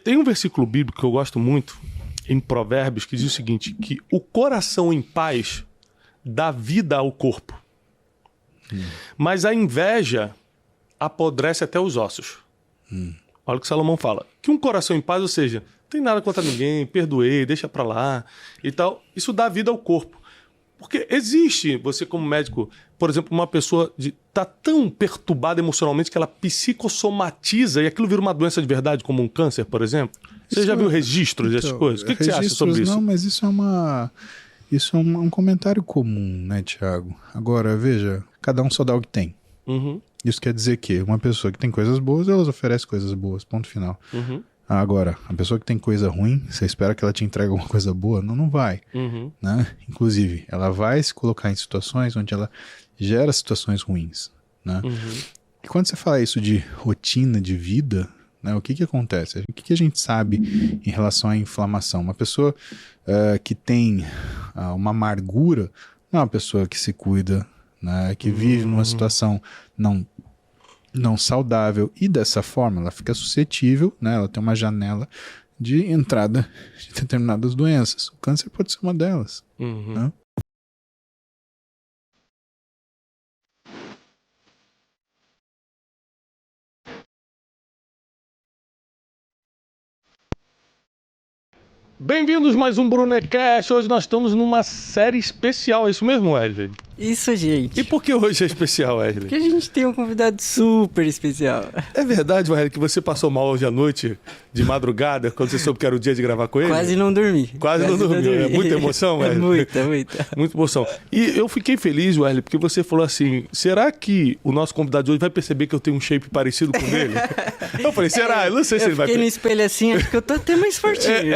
tem um versículo bíblico que eu gosto muito, em Provérbios, que diz o seguinte, que o coração em paz dá vida ao corpo, mas a inveja apodrece até os ossos. Olha o que Salomão fala. Que um coração em paz, ou seja, não tem nada contra ninguém, perdoei, deixa pra lá e tal, isso dá vida ao corpo. Porque existe, você como médico, por exemplo, uma pessoa tá tão perturbada emocionalmente que ela psicossomatiza e aquilo vira uma doença de verdade, como um câncer, por exemplo. Você já viu registros dessas coisas? O que você acha sobre isso? Não, mas isso é um comentário comum, né, Thiago? Agora, veja, cada um só dá o que tem. Isso quer dizer que uma pessoa que tem coisas boas, ela oferece coisas boas, ponto final. Agora, a pessoa que tem coisa ruim, você espera que ela te entregue alguma coisa boa? Não vai. Né? Inclusive, ela vai se colocar em situações onde ela gera situações ruins. Né? E quando você fala isso de rotina de vida, né, o que acontece? O que a gente sabe em relação à inflamação? Uma pessoa que tem uma amargura não é uma pessoa que se cuida, né, que vive numa situação não saudável, e dessa forma ela fica suscetível, né, ela tem uma janela de entrada de determinadas doenças. O câncer pode ser uma delas. Né? Bem-vindos mais um Brunecast. Hoje nós estamos numa série especial, é isso mesmo, Wesley? Isso, gente. E por que hoje é especial, Wesley? Porque a gente tem um convidado super especial. É verdade, Wesley, que você passou mal hoje à noite, de madrugada, quando você soube que era o dia de gravar com ele? Quase não dormi. Quase não dormi. É muita emoção, Wesley? Muita. Muita emoção. E eu fiquei feliz, Wesley, porque você falou assim, será que o nosso convidado de hoje vai perceber que eu tenho um shape parecido com ele? Eu falei, será? Eu não sei se ele vai... Eu fiquei no espelho assim, acho que eu tô até mais fortinho.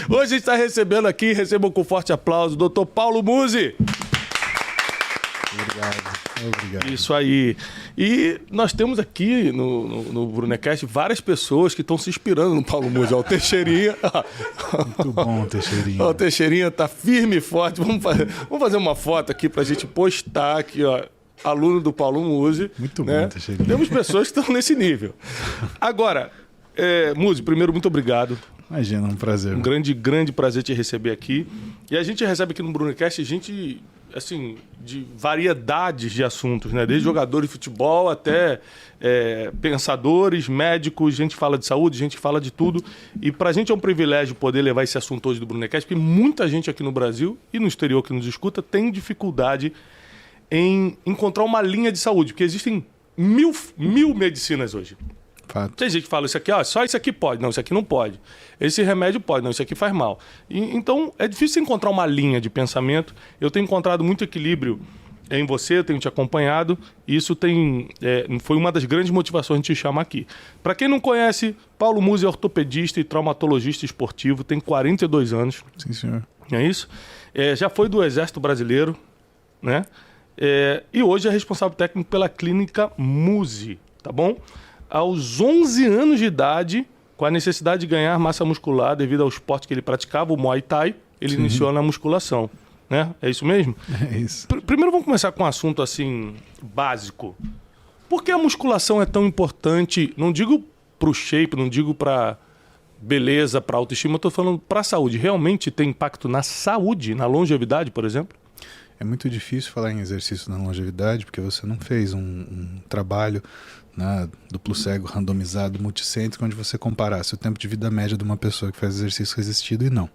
Hoje a gente está recebendo aqui, recebam com forte aplauso, o Dr. Paulo Musi. Obrigado. Isso aí. E nós temos aqui no Brunecast várias pessoas que estão se inspirando no Paulo Musi. O Teixeirinha. Muito bom, Teixeirinha. O Teixeirinha tá firme e forte. Vamos fazer uma foto aqui pra gente postar aqui, ó. Aluno do Paulo Musi. Muito né? bom, Teixeirinha. Temos pessoas que estão nesse nível. Agora, Musi, primeiro, muito obrigado. Imagina, um prazer. Um grande prazer te receber aqui. E a gente recebe aqui no Brunecast gente, assim, de variedades de assuntos, né? Desde jogadores de futebol até pensadores, médicos, gente fala de saúde, gente fala de tudo. E pra gente é um privilégio poder levar esse assunto hoje do Brunecast, porque muita gente aqui no Brasil e no exterior que nos escuta tem dificuldade em encontrar uma linha de saúde, porque existem mil medicinas hoje. Fato. Tem gente que fala isso aqui, ó, só isso aqui pode. Não, isso aqui não pode. Esse remédio pode. Não, isso aqui faz mal. Então, é difícil encontrar uma linha de pensamento. Eu tenho encontrado muito equilíbrio em você, eu tenho te acompanhado. E isso foi uma das grandes motivações de te chamar aqui. Para quem não conhece, Paulo Musi é ortopedista e traumatologista esportivo, tem 42 anos. Sim, senhor. É isso? Já foi do Exército Brasileiro, né? E hoje é responsável técnico pela clínica Musi, tá bom? Aos 11 anos de idade, com a necessidade de ganhar massa muscular devido ao esporte que ele praticava, o Muay Thai, ele iniciou na musculação, né? É isso mesmo? É isso. Primeiro vamos começar com um assunto assim, básico. Por que a musculação é tão importante? Não digo pro shape, não digo pra beleza, pra autoestima, eu tô falando pra saúde. Realmente tem impacto na saúde, na longevidade, por exemplo? É muito difícil falar em exercício na longevidade, porque você não fez um trabalho, né, duplo cego, randomizado, multicêntrico, onde você comparasse o tempo de vida média de uma pessoa que faz exercício resistido e não.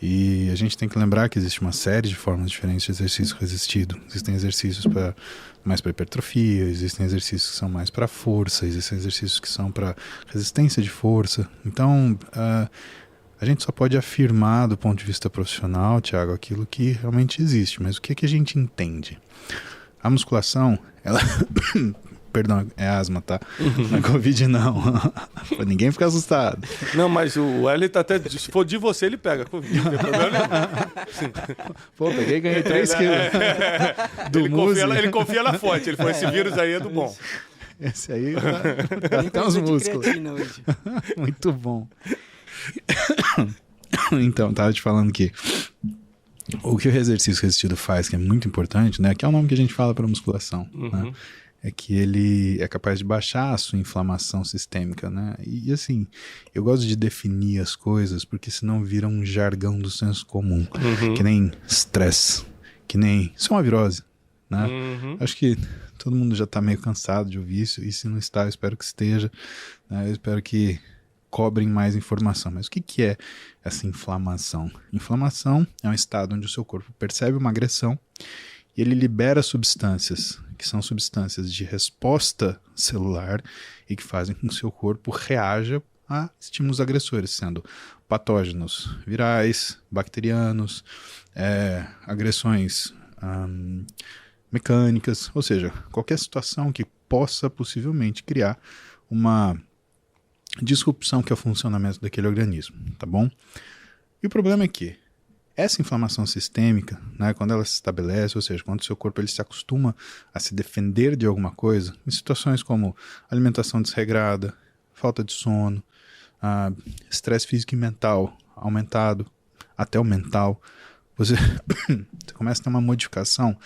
E a gente tem que lembrar que existe uma série de formas diferentes de exercício resistido. Existem exercícios mais para hipertrofia, existem exercícios que são mais para força, existem exercícios que são para resistência de força. Então, a gente só pode afirmar do ponto de vista profissional, Thiago, aquilo que realmente existe. Mas o que é que a gente entende? A musculação, ela... Perdão, é asma, tá? Não é Covid, não. Pra ninguém ficar assustado. Não, mas o Eli tá até... Se for de você, ele pega Covid. Não tem problema nenhum. Pô, peguei e ganhei 3 quilos. Ele confia na fonte. Ele falou, esse vírus aí é do bom. Esse aí tá até os músculos. Muito bom. Então, tava te falando que o que o exercício resistido faz, que é muito importante, né? Que é o nome que a gente fala para musculação, né? é que ele é capaz de baixar a sua inflamação sistêmica, né? E assim, eu gosto de definir as coisas porque senão vira um jargão do senso comum, que nem estresse, que nem... Isso é uma virose, né? Acho que todo mundo já tá meio cansado de ouvir isso, e se não está, eu espero que esteja, né? Eu espero que cobrem mais informação. Mas o que é essa inflamação? Inflamação é um estado onde o seu corpo percebe uma agressão e ele libera substâncias, que são substâncias de resposta celular e que fazem com que o seu corpo reaja a estímulos agressores, sendo patógenos virais, bacterianos, agressões mecânicas, ou seja, qualquer situação que possa possivelmente criar uma disrupção que é o funcionamento daquele organismo, tá bom? E o problema é que essa inflamação sistêmica, né, quando ela se estabelece, ou seja, quando o seu corpo ele se acostuma a se defender de alguma coisa, em situações como alimentação desregrada, falta de sono, estresse físico e mental aumentado, até o mental, você começa a ter uma modificação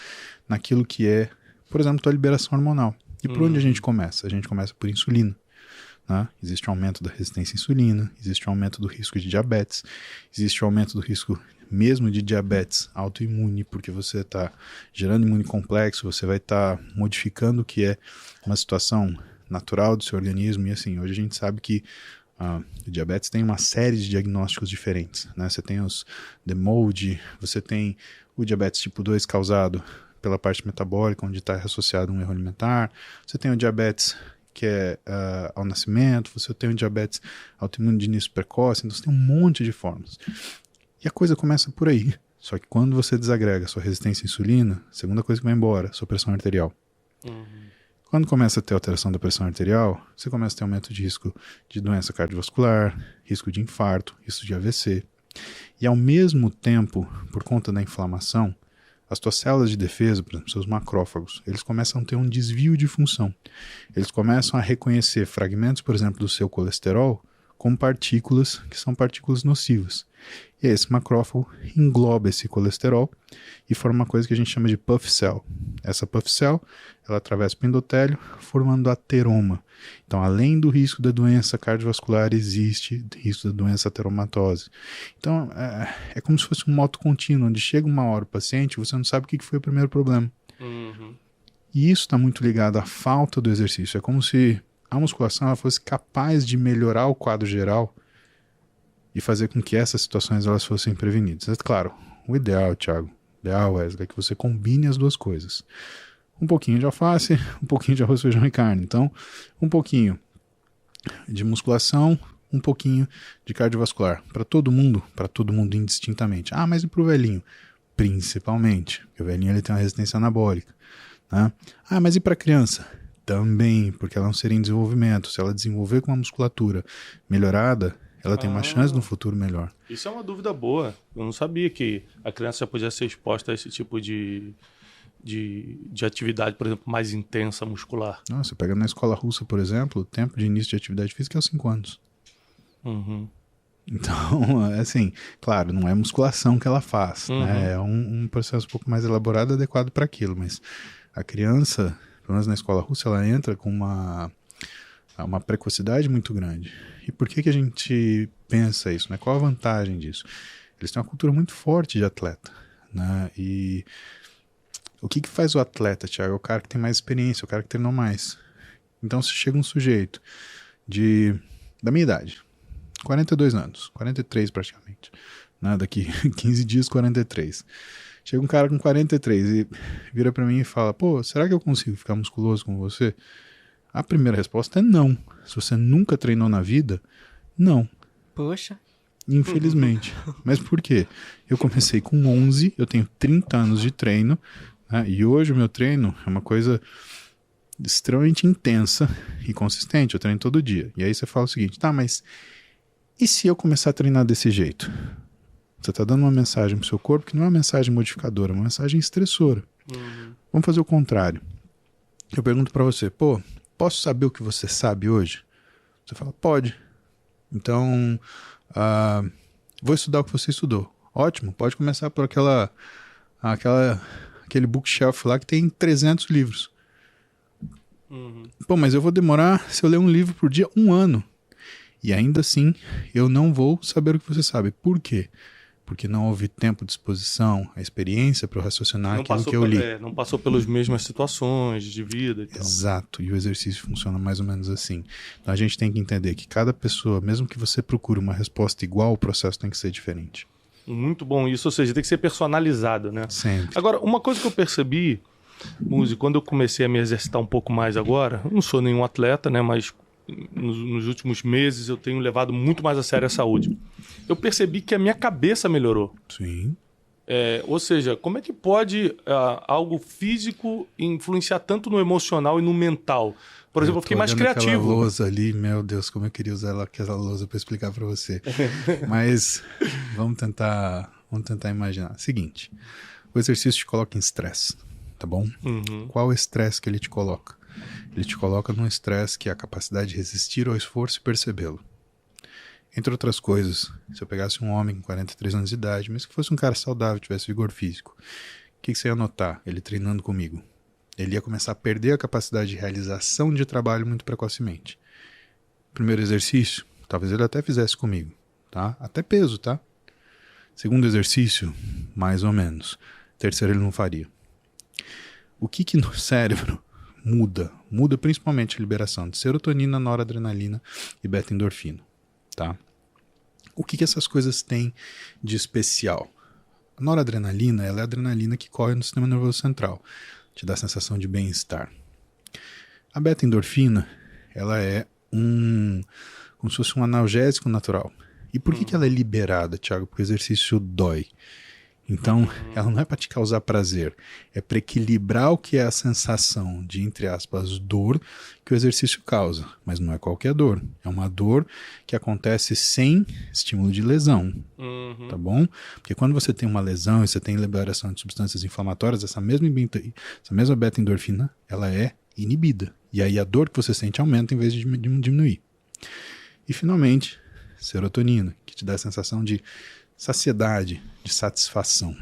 naquilo que é, por exemplo, a liberação hormonal. E por onde a gente começa? A gente começa por insulina. Né? Existe um aumento da resistência à insulina, existe um aumento do risco de diabetes, existe um aumento do risco mesmo de diabetes autoimune, porque você está gerando imune complexo, você vai estar modificando o que é uma situação natural do seu organismo. E assim, hoje a gente sabe que o diabetes tem uma série de diagnósticos diferentes, né? Você tem os DMOID, você tem o diabetes tipo 2 causado pela parte metabólica, onde está associado a um erro alimentar, você tem o diabetes que é ao nascimento, você tem o diabetes autoimune de início precoce, então você tem um monte de formas. E a coisa começa por aí. Só que quando você desagrega a sua resistência à insulina, a segunda coisa que vai embora, a sua pressão arterial. Quando começa a ter alteração da pressão arterial, você começa a ter aumento de risco de doença cardiovascular, risco de infarto, risco de AVC. E ao mesmo tempo, por conta da inflamação, as tuas células de defesa, por exemplo, seus macrófagos, eles começam a ter um desvio de função. Eles começam a reconhecer fragmentos, por exemplo, do seu colesterol como partículas que são partículas nocivas. E aí esse macrófago engloba esse colesterol e forma uma coisa que a gente chama de puff cell. Essa puff cell, ela atravessa o endotélio, formando ateroma. Então, além do risco da doença cardiovascular, existe risco da doença ateromatose. Então, é como se fosse um moto contínuo, onde chega uma hora o paciente, você não sabe o que foi o primeiro problema. E isso está muito ligado à falta do exercício. É como se a musculação ela fosse capaz de melhorar o quadro geral e fazer com que essas situações elas fossem prevenidas. É claro, o ideal, Thiago, Wesley, é que você combine as duas coisas. Um pouquinho de alface, um pouquinho de arroz, feijão e carne. Então, um pouquinho de musculação, um pouquinho de cardiovascular. Para todo mundo indistintamente. Mas e para o velhinho? Principalmente, porque o velhinho ele tem uma resistência anabólica. Né? Mas e para a criança? Também, porque ela é um ser em desenvolvimento. Se ela desenvolver com uma musculatura melhorada, ela tem uma chance no futuro melhor. Isso é uma dúvida boa. Eu não sabia que a criança já podia ser exposta a esse tipo de atividade, por exemplo, mais intensa, muscular. Você pega na escola russa, por exemplo, o tempo de início de atividade física é aos 5 anos. Então, assim, claro, não é musculação que ela faz, né? É um processo um pouco mais elaborado, adequado para aquilo, mas a criança, pelo menos na escola russa, ela entra com uma precocidade muito grande. E por que a gente pensa isso, né? Qual a vantagem disso? Eles têm uma cultura muito forte de atleta, né? E o que faz o atleta, Thiago? É o cara que tem mais experiência, o cara que treinou mais. Então, se chega um sujeito da minha idade, 42 anos, 43 praticamente, né? Daqui 15 dias, 43. Chega um cara com 43 e vira pra mim e fala, será que eu consigo ficar musculoso com você? A primeira resposta é não. Se você nunca treinou na vida, não. Poxa. Infelizmente. Mas por quê? Eu comecei com 11, eu tenho 30 anos de treino, né? E hoje o meu treino é uma coisa extremamente intensa e consistente. Eu treino todo dia. E aí você fala o seguinte, mas e se eu começar a treinar desse jeito? Você está dando uma mensagem pro seu corpo que não é uma mensagem modificadora, é uma mensagem estressora. Vamos fazer o contrário. Eu pergunto para você, posso saber o que você sabe hoje? Você fala, pode. Então, vou estudar o que você estudou. Ótimo, pode começar por aquele bookshelf lá que tem 300 livros. Pô, mas eu vou demorar, se eu ler um livro por dia, 1 ano. E ainda assim, eu não vou saber o que você sabe. Por quê? Porque não houve tempo, disposição, a experiência para eu raciocinar aquilo que eu li. Não passou pelas mesmas situações de vida e tal. Exato, e o exercício funciona mais ou menos assim. Então a gente tem que entender que cada pessoa, mesmo que você procure uma resposta igual, o processo tem que ser diferente. Muito bom isso, ou seja, tem que ser personalizado, né? Sempre. Agora, uma coisa que eu percebi, Muzi, quando eu comecei a me exercitar um pouco mais agora, eu não sou nenhum atleta, né, mas nos últimos meses eu tenho levado muito mais a sério a saúde. Eu percebi que a minha cabeça melhorou. Sim. Ou seja, como é que pode algo físico influenciar tanto no emocional e no mental? Por exemplo, eu fiquei mais criativo. Aquela lousa ali, meu Deus, como eu queria usar aquela lousa para explicar para você. Mas vamos tentar imaginar. Seguinte, o exercício te coloca em estresse, tá bom? Qual o estresse que ele te coloca? Ele te coloca num estresse que é a capacidade de resistir ao esforço e percebê-lo. Entre outras coisas, se eu pegasse um homem com 43 anos de idade, mas que fosse um cara saudável, tivesse vigor físico, o que você ia notar ele treinando comigo? Ele ia começar a perder a capacidade de realização de trabalho muito precocemente. Primeiro exercício, talvez ele até fizesse comigo, tá? Até peso, tá? Segundo exercício, mais ou menos. Terceiro, ele não faria. O que no cérebro muda principalmente a liberação de serotonina, noradrenalina e beta-endorfina, tá? O que essas coisas têm de especial? A noradrenalina, ela é a adrenalina que corre no sistema nervoso central, te dá a sensação de bem-estar. A beta-endorfina, ela é como se fosse um analgésico natural. E por que ela é liberada, Thiago? Porque o exercício dói. Então, ela não é para te causar prazer, é para equilibrar o que é a sensação de, entre aspas, dor que o exercício causa. Mas não é qualquer dor, é uma dor que acontece sem estímulo de lesão, tá bom? Porque quando você tem uma lesão e você tem liberação de substâncias inflamatórias, essa mesma beta-endorfina, ela é inibida. E aí a dor que você sente aumenta em vez de diminuir. E, finalmente, serotonina, que te dá a sensação de saciedade, de satisfação.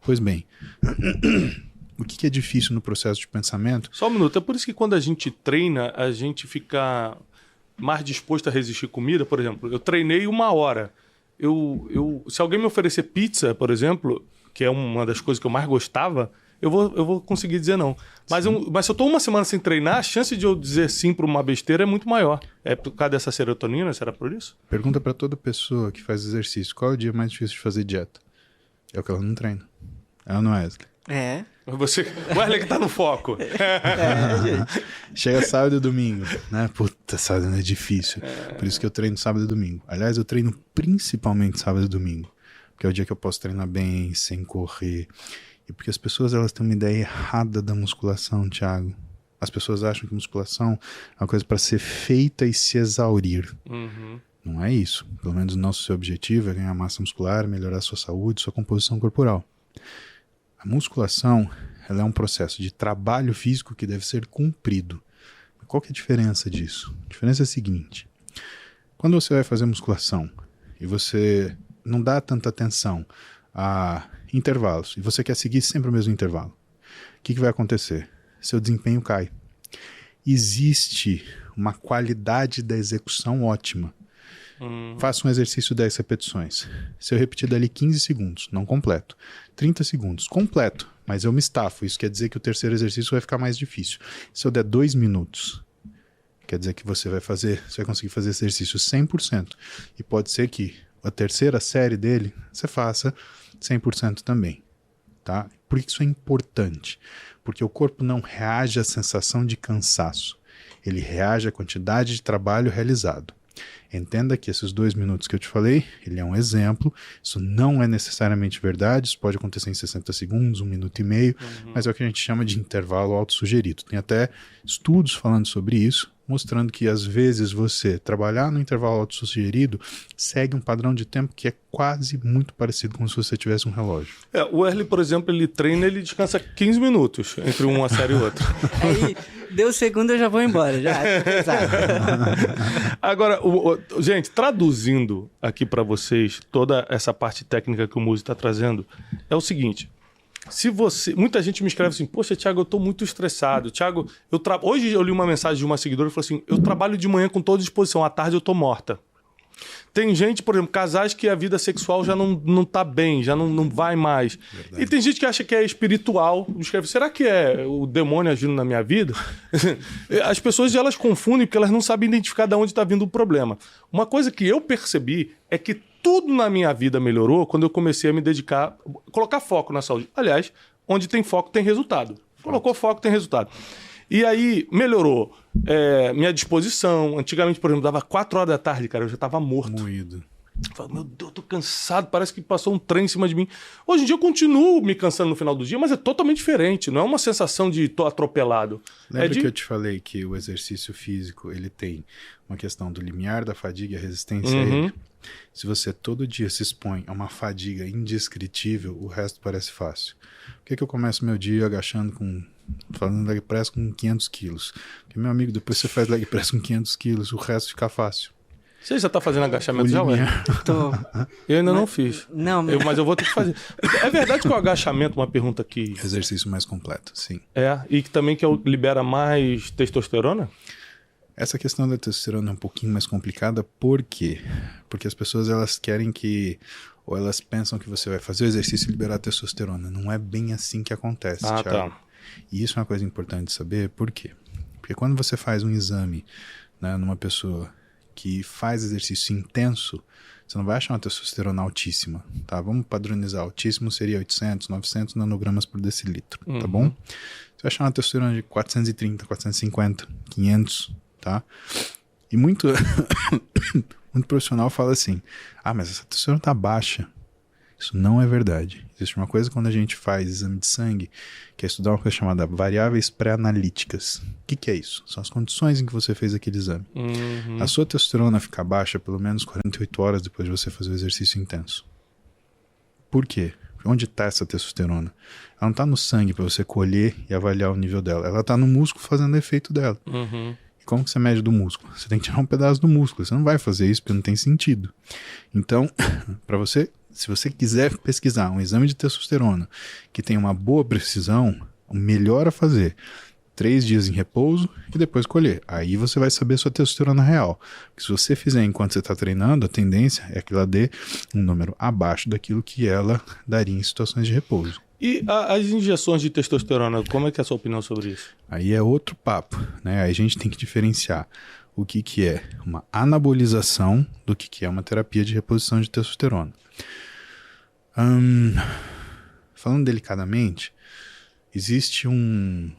Pois bem, o que é difícil no processo de pensamento? Só um minuto, é por isso que quando a gente treina, a gente fica mais disposto a resistir comida. Por exemplo, eu treinei 1 hora. Se alguém me oferecer pizza, por exemplo, que é uma das coisas que eu mais gostava, eu vou conseguir dizer não. Mas se eu estou 1 semana sem treinar, a chance de eu dizer sim para uma besteira é muito maior. É por causa dessa serotonina? Será por isso? Pergunta para toda pessoa que faz exercício, qual é o dia mais difícil de fazer dieta? É o que ela não treina. Ela não é, Wesley. É. O Wesley que tá no foco. Gente. Chega sábado e domingo, né? Puta, sábado é difícil. Por isso que eu treino sábado e domingo. Aliás, eu treino principalmente sábado e domingo. Porque é o dia que eu posso treinar bem, sem correr. E porque as pessoas elas têm uma ideia errada da musculação, Thiago. As pessoas acham que musculação é uma coisa para ser feita e se exaurir. Não é isso. Pelo menos o nosso objetivo é ganhar massa muscular, melhorar a sua saúde, sua composição corporal. A musculação ela é um processo de trabalho físico que deve ser cumprido. Qual que é a diferença disso? A diferença é a seguinte. Quando você vai fazer musculação e você não dá tanta atenção a intervalos, e você quer seguir sempre o mesmo intervalo, o que vai acontecer? Seu desempenho cai. Existe uma qualidade da execução ótima. Faça um exercício 10 repetições. Se eu repetir dali 15 segundos, não completo. 30 segundos, completo, mas eu me estafo. Isso quer dizer que o terceiro exercício vai ficar mais difícil. Se eu der 2 minutos, quer dizer que você vai conseguir fazer esse exercício 100%. E pode ser que a terceira série dele, você faça 100% também, tá? Por que isso é importante? Porque o corpo não reage à sensação de cansaço. Ele reage à quantidade de trabalho realizado. Entenda que esses 2 minutos que eu te falei, ele é um exemplo. Isso não é necessariamente verdade. Isso pode acontecer em 60 segundos, 1 minuto e meio, mas é o que a gente chama de intervalo autossugerido. Tem até estudos falando sobre isso, mostrando que às vezes você trabalhar no intervalo autossugerido segue um padrão de tempo que é quase muito parecido com se você tivesse um relógio. O Wesley, por exemplo, ele treina, ele descansa 15 minutos entre uma série e outra. Aí, deu segundo, eu já vou embora. Já. Agora, gente, traduzindo aqui para vocês toda essa parte técnica que o Muzi está trazendo, é o seguinte. Se você... Muita gente me escreve assim, poxa, Thiago, eu tô muito estressado. Thiago, hoje eu li uma mensagem de uma seguidora que falou assim, eu trabalho de manhã com toda disposição, à tarde eu tô morta. Tem gente, por exemplo, casais que a vida sexual já não tá bem, já não vai mais. Verdade. E tem gente que acha que é espiritual. Escreve, será que é o demônio agindo na minha vida? As pessoas, elas confundem porque elas não sabem identificar de onde está vindo o problema. Uma coisa que eu percebi é que tudo na minha vida melhorou quando eu comecei a me dedicar, colocar foco na saúde. Aliás, onde tem foco tem resultado. Colocou foco tem resultado. E aí melhorou minha disposição. Antigamente, por exemplo, dava 4 horas da tarde, cara, eu já estava morto. Moído. Eu falava, meu Deus, eu tô cansado, parece que passou um trem em cima de mim. Hoje em dia eu continuo me cansando no final do dia, mas é totalmente diferente. Não é uma sensação de tô atropelado. Lembra que eu te falei que o exercício físico, ele tem uma questão do limiar da fadiga e a resistência a ele? Se você todo dia se expõe a uma fadiga indescritível, o resto parece fácil. Por que eu começo meu dia agachando fazendo leg press com 500 quilos? Porque, meu amigo, depois você faz leg press com 500 quilos, o resto fica fácil. Você já tá fazendo agachamento já, ué? Tô. Eu ainda não fiz. Não, mas eu vou ter que fazer. É verdade que o agachamento, uma pergunta que... Exercício mais completo, sim. E que também libera mais testosterona? Essa questão da testosterona é um pouquinho mais complicada. Por quê? Porque as pessoas, elas querem ou elas pensam que você vai fazer o exercício e liberar testosterona. Não é bem assim que acontece, Thiago. Tá. E isso é uma coisa importante de saber. Por quê? Porque quando você faz um exame, né, numa pessoa que faz exercício intenso, você não vai achar uma testosterona altíssima, tá? Vamos padronizar. Altíssimo seria 800, 900 nanogramas por decilitro, tá bom? Você vai achar uma testosterona de 430, 450, 500, tá? E muito profissional fala assim, mas essa testosterona tá baixa. Isso não é verdade. Existe uma coisa quando a gente faz exame de sangue, que é estudar uma coisa chamada variáveis pré-analíticas. O que é isso? São as condições em que você fez aquele exame. A sua testosterona fica baixa pelo menos 48 horas depois de você fazer o exercício intenso. Por quê? Onde está essa testosterona? Ela não está no sangue para você colher e avaliar o nível dela. Ela está no músculo fazendo o efeito dela. E como que você mede do músculo? Você tem que tirar um pedaço do músculo. Você não vai fazer isso porque não tem sentido. Então, se você quiser pesquisar um exame de testosterona que tem uma boa precisão, o melhor a fazer 3 dias em repouso e depois colher. Aí você vai saber sua testosterona real. Porque se você fizer enquanto você está treinando, a tendência é que ela dê um número abaixo daquilo que ela daria em situações de repouso. E as injeções de testosterona, como é que é a sua opinião sobre isso? Aí é outro papo, né? Aí a gente tem que diferenciar o que é uma anabolização do que é uma terapia de reposição de testosterona. Falando delicadamente, existe o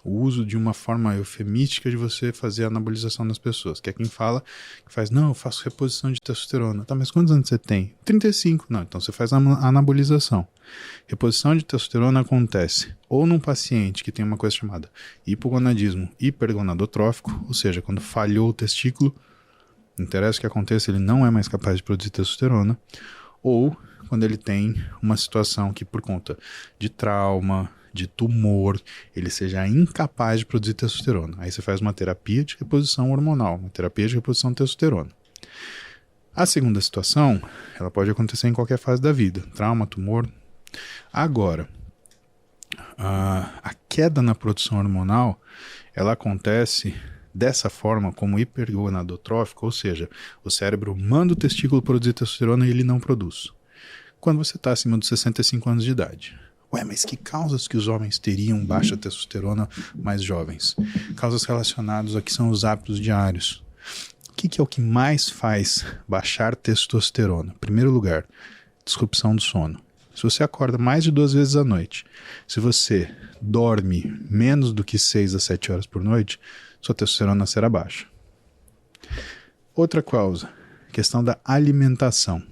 uso de uma forma eufemística de você fazer a anabolização das pessoas, que é quem fala, que faz, não, eu faço reposição de testosterona. Tá, mas quantos anos você tem? 35. Não, então você faz a anabolização. Reposição de testosterona acontece ou num paciente que tem uma coisa chamada hipogonadismo hipergonadotrófico, ou seja, quando falhou o testículo, não interessa o que aconteça, ele não é mais capaz de produzir testosterona, ou quando ele tem uma situação que por conta de trauma, de tumor, ele seja incapaz de produzir testosterona. Aí você faz uma terapia de reposição hormonal, uma terapia de reposição de testosterona. A segunda situação, ela pode acontecer em qualquer fase da vida, trauma, tumor. Agora, a queda na produção hormonal, ela acontece dessa forma como hipergonadotrófica, ou seja, o cérebro manda o testículo produzir testosterona e ele não produz. Quando você está acima dos 65 anos de idade. Mas que causas que os homens teriam baixa testosterona mais jovens? Causas relacionadas a que são os hábitos diários. O que é o que mais faz baixar testosterona? Em primeiro lugar, disrupção do sono. Se você acorda mais de 2 vezes à noite, se você dorme menos do que 6 a 7 horas por noite, sua testosterona será baixa. Outra causa, questão da alimentação.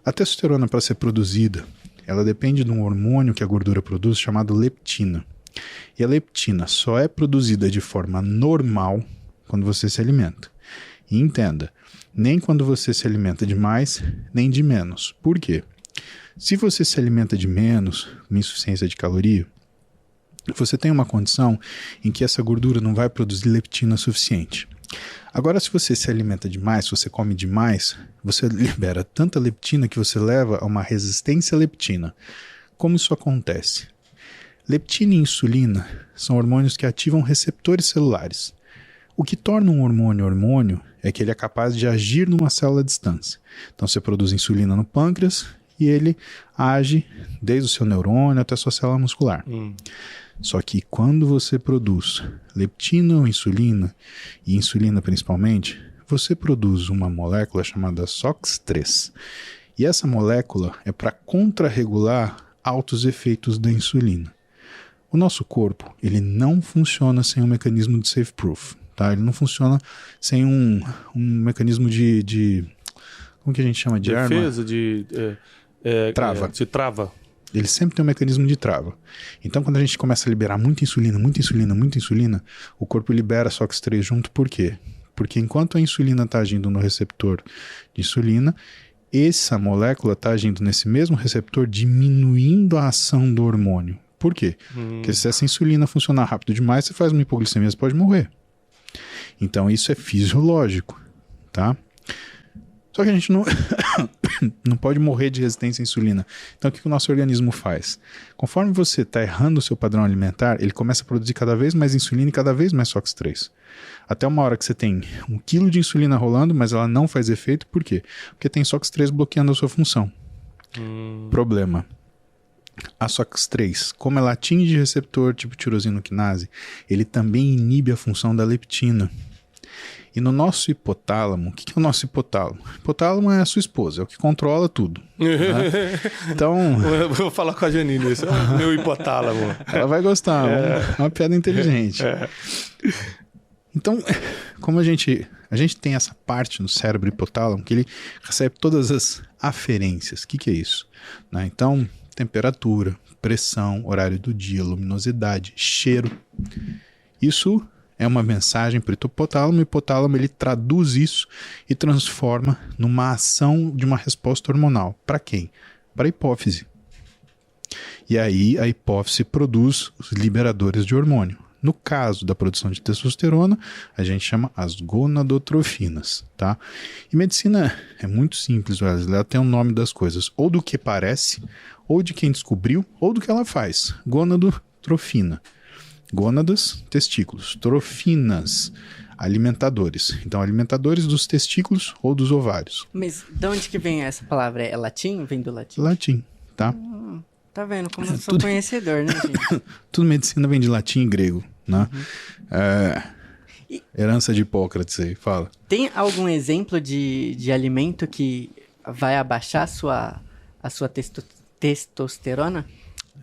A testosterona, para ser produzida, ela depende de um hormônio que a gordura produz chamado leptina. E a leptina só é produzida de forma normal quando você se alimenta. E entenda, nem quando você se alimenta de mais, nem de menos. Por quê? Se você se alimenta de menos, com insuficiência de caloria, você tem uma condição em que essa gordura não vai produzir leptina suficiente. Agora, se você se alimenta demais, se você come demais, você libera tanta leptina que você leva a uma resistência à leptina. como isso acontece? Leptina e insulina são hormônios que ativam receptores celulares. O que torna um hormônio hormônio é que ele é capaz de agir numa célula à distância. Então você produz insulina no pâncreas e ele age desde o seu neurônio até a sua célula muscular. Só que quando você produz leptina ou insulina, e insulina principalmente, você produz uma molécula chamada SOX3. E essa molécula é para contrarregular altos efeitos da insulina. O nosso corpo, ele não funciona sem um mecanismo de safe proof, tá? Ele não funciona sem um mecanismo de como que a gente chama? De defesa, arma? Trava. De trava. Ele sempre tem um mecanismo de trava. Então, quando a gente começa a liberar muita insulina, o corpo libera SOX3 junto. Por quê? Porque enquanto a insulina está agindo no receptor de insulina, essa molécula está agindo nesse mesmo receptor, diminuindo a ação do hormônio. Por quê? Porque se essa insulina funcionar rápido demais, você faz uma hipoglicemia, você pode morrer. Então isso é fisiológico, tá? Só que a gente não pode morrer de resistência à insulina. Então o que o nosso organismo faz? Conforme você está errando o seu padrão alimentar, ele começa a produzir cada vez mais insulina e cada vez mais SOX3. Até uma hora que você tem 1 quilo de insulina rolando, mas ela não faz efeito. Por quê? Porque tem SOX3 bloqueando a sua função. Problema. A SOX3, como ela atinge receptor tipo tirosina quinase, ele também inibe a função da leptina. E no nosso hipotálamo, o que é o nosso hipotálamo? O hipotálamo é a sua esposa, é o que controla tudo. Né? Então... Eu vou falar com a Janine, isso é o meu hipotálamo. Ela vai gostar, é uma piada inteligente. Então, como a gente tem essa parte no cérebro hipotálamo que ele recebe todas as aferências. O que é isso? Né? Então, temperatura, pressão, horário do dia, luminosidade, cheiro. Isso é uma mensagem para o hipotálamo. O hipotálamo ele traduz isso e transforma numa ação de uma resposta hormonal. Para quem? Para a hipófise. E aí a hipófise produz os liberadores de hormônio. No caso da produção de testosterona, a gente chama as gonadotrofinas, tá? E medicina é muito simples, Wesley. Ela tem o nome das coisas, ou do que parece, ou de quem descobriu, ou do que ela faz. Gonadotrofina. Gônadas, testículos. Trofinas, alimentadores. Então, alimentadores dos testículos ou dos ovários. Mas de onde que vem essa palavra? É latim? Vem do latim? Latim, tá? Tá vendo como eu sou conhecedor, né, gente? Tudo medicina vem de latim e grego, né? Herança de Hipócrates aí, fala. Tem algum exemplo de alimento que vai abaixar a sua testosterona?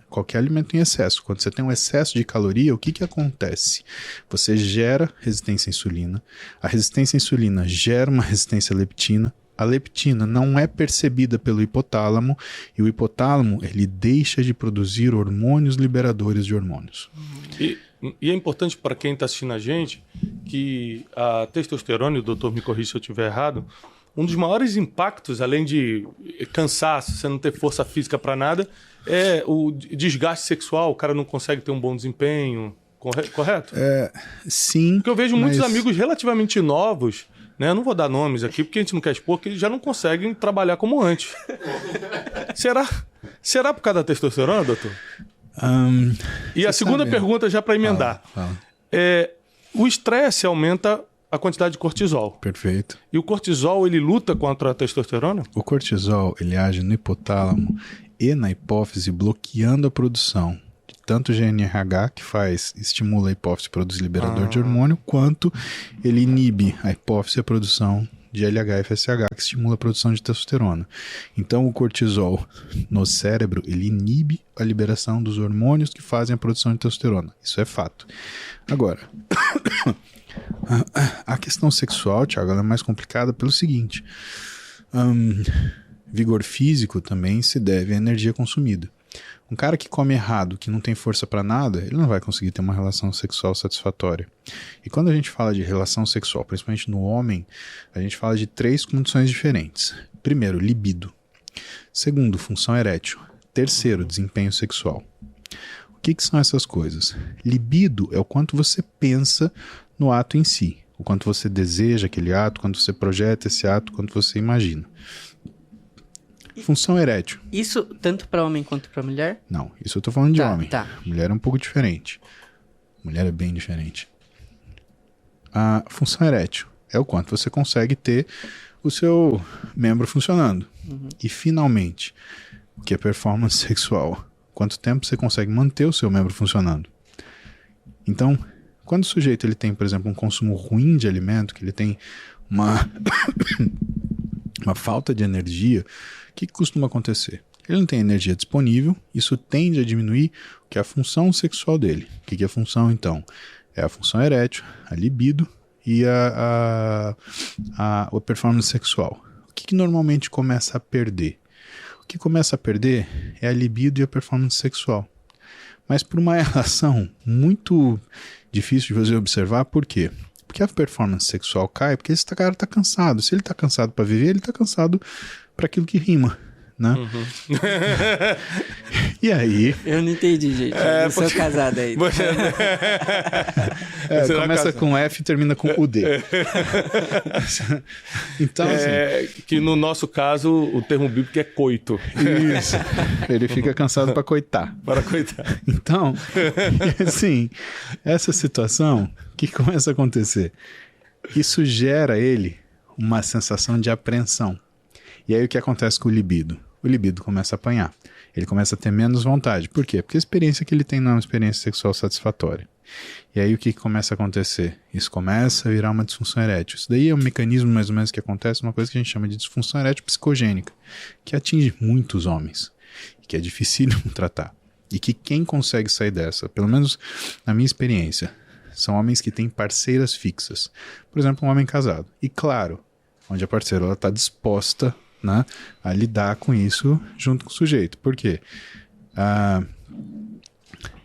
Qualquer alimento em excesso. Quando você tem um excesso de caloria, o que acontece? Você gera resistência à insulina. A resistência à insulina gera uma resistência à leptina. A leptina não é percebida pelo hipotálamo e o hipotálamo ele deixa de produzir hormônios liberadores de hormônios. E é importante para quem está assistindo a gente que a testosterona, e o doutor me corrija se eu estiver errado, um dos maiores impactos, além de cansaço, você não ter força física para nada, é o desgaste sexual, o cara não consegue ter um bom desempenho, correto? Sim. Porque eu vejo muitos amigos relativamente novos, né? Eu não vou dar nomes aqui porque a gente não quer expor, que eles já não conseguem trabalhar como antes. Será por causa da testosterona, doutor? E a segunda pergunta, já para emendar. Fala. O estresse aumenta a quantidade de cortisol. Perfeito. E o cortisol, ele luta contra a testosterona? O cortisol, ele age no hipotálamo e na hipófise, bloqueando a produção de tanto GNRH, que estimula a hipófise a produzir liberador de hormônio, quanto ele inibe a hipófise a produção de LH e FSH, que estimula a produção de testosterona. Então, o cortisol no cérebro, ele inibe a liberação dos hormônios que fazem a produção de testosterona. Isso é fato. Agora, a questão sexual, Thiago, ela é mais complicada pelo seguinte. Vigor físico também se deve à energia consumida. Um cara que come errado, que não tem força para nada, ele não vai conseguir ter uma relação sexual satisfatória. E quando a gente fala de relação sexual, principalmente no homem, a gente fala de 3 condições diferentes. Primeiro, libido. Segundo, função erétil. Terceiro, desempenho sexual. O que são essas coisas? Libido é o quanto você pensa no ato em si. O quanto você deseja aquele ato, quanto você projeta esse ato, quanto você imagina. Função erétil. Isso tanto para homem quanto para mulher? Não, isso eu tô falando de homem. Tá. Mulher é um pouco diferente. Mulher é bem diferente. A função erétil é o quanto você consegue ter o seu membro funcionando. E finalmente, o que é performance sexual? Quanto tempo você consegue manter o seu membro funcionando? Então, quando o sujeito ele tem, por exemplo, um consumo ruim de alimento, que ele tem uma falta de energia, o que costuma acontecer? Ele não tem energia disponível, isso tende a diminuir o que é a função sexual dele. O que é a função, então? É a função erétil, a libido e a performance sexual. O que normalmente começa a perder? O que começa a perder é a libido e a performance sexual. Mas por uma relação muito difícil de você observar, por quê? Porque a performance sexual cai porque esse cara está cansado. Se ele está cansado para viver, ele está cansado para aquilo que rima, né? E aí... Eu não entendi, gente. Eu sou casado aí. Começa com F e termina com UD. Então, assim, que no nosso caso, o termo bíblico é coito. Isso. Ele fica cansado para coitar. Para coitar. Então, assim, essa situação, o que começa a acontecer? Isso gera ele uma sensação de apreensão. E aí o que acontece com o libido? O libido começa a apanhar. Ele começa a ter menos vontade. Por quê? Porque a experiência que ele tem não é uma experiência sexual satisfatória. E aí o que começa a acontecer? Isso começa a virar uma disfunção erétil. Isso daí é um mecanismo mais ou menos que acontece, uma coisa que a gente chama de disfunção erétil psicogênica, que atinge muitos homens, que é difícil tratar. E que quem consegue sair dessa, pelo menos na minha experiência, são homens que têm parceiras fixas. Por exemplo, um homem casado. E claro, onde a parceira está disposta, né, a lidar com isso junto com o sujeito. Por quê?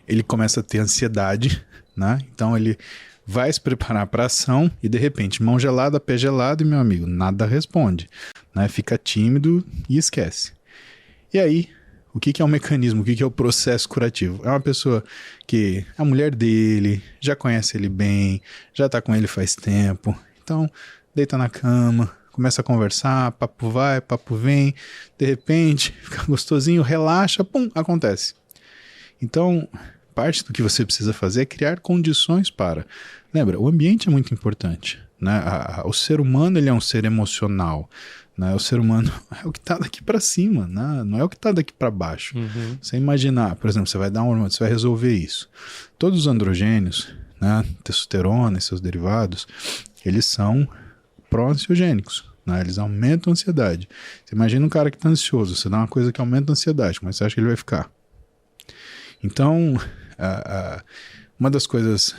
Ele começa a ter ansiedade, né? Então ele vai se preparar para a ação e de repente, mão gelada, pé gelado e meu amigo, nada responde, né? Fica tímido e esquece. E aí, o que é o mecanismo? O que é o processo curativo? É uma pessoa que a mulher dele já conhece ele bem, já está com ele faz tempo, então deita na cama, começa a conversar, papo vai, papo vem, de repente fica gostosinho, relaxa, pum, acontece. Então, parte do que você precisa fazer é criar condições para... Lembra, o ambiente é muito importante, né? O ser humano, ele é um ser emocional, né? O ser humano é o que está daqui para cima, né? Não é o que está daqui para baixo. Você imaginar, por exemplo, você vai dar um hormônio, você vai resolver isso. Todos os androgênios, né? Testosterona e seus derivados, eles são pró-ansiogênicos, né? Eles aumentam a ansiedade. Você imagina um cara que está ansioso, você dá uma coisa que aumenta a ansiedade, como você acha que ele vai ficar? Então, uma das coisas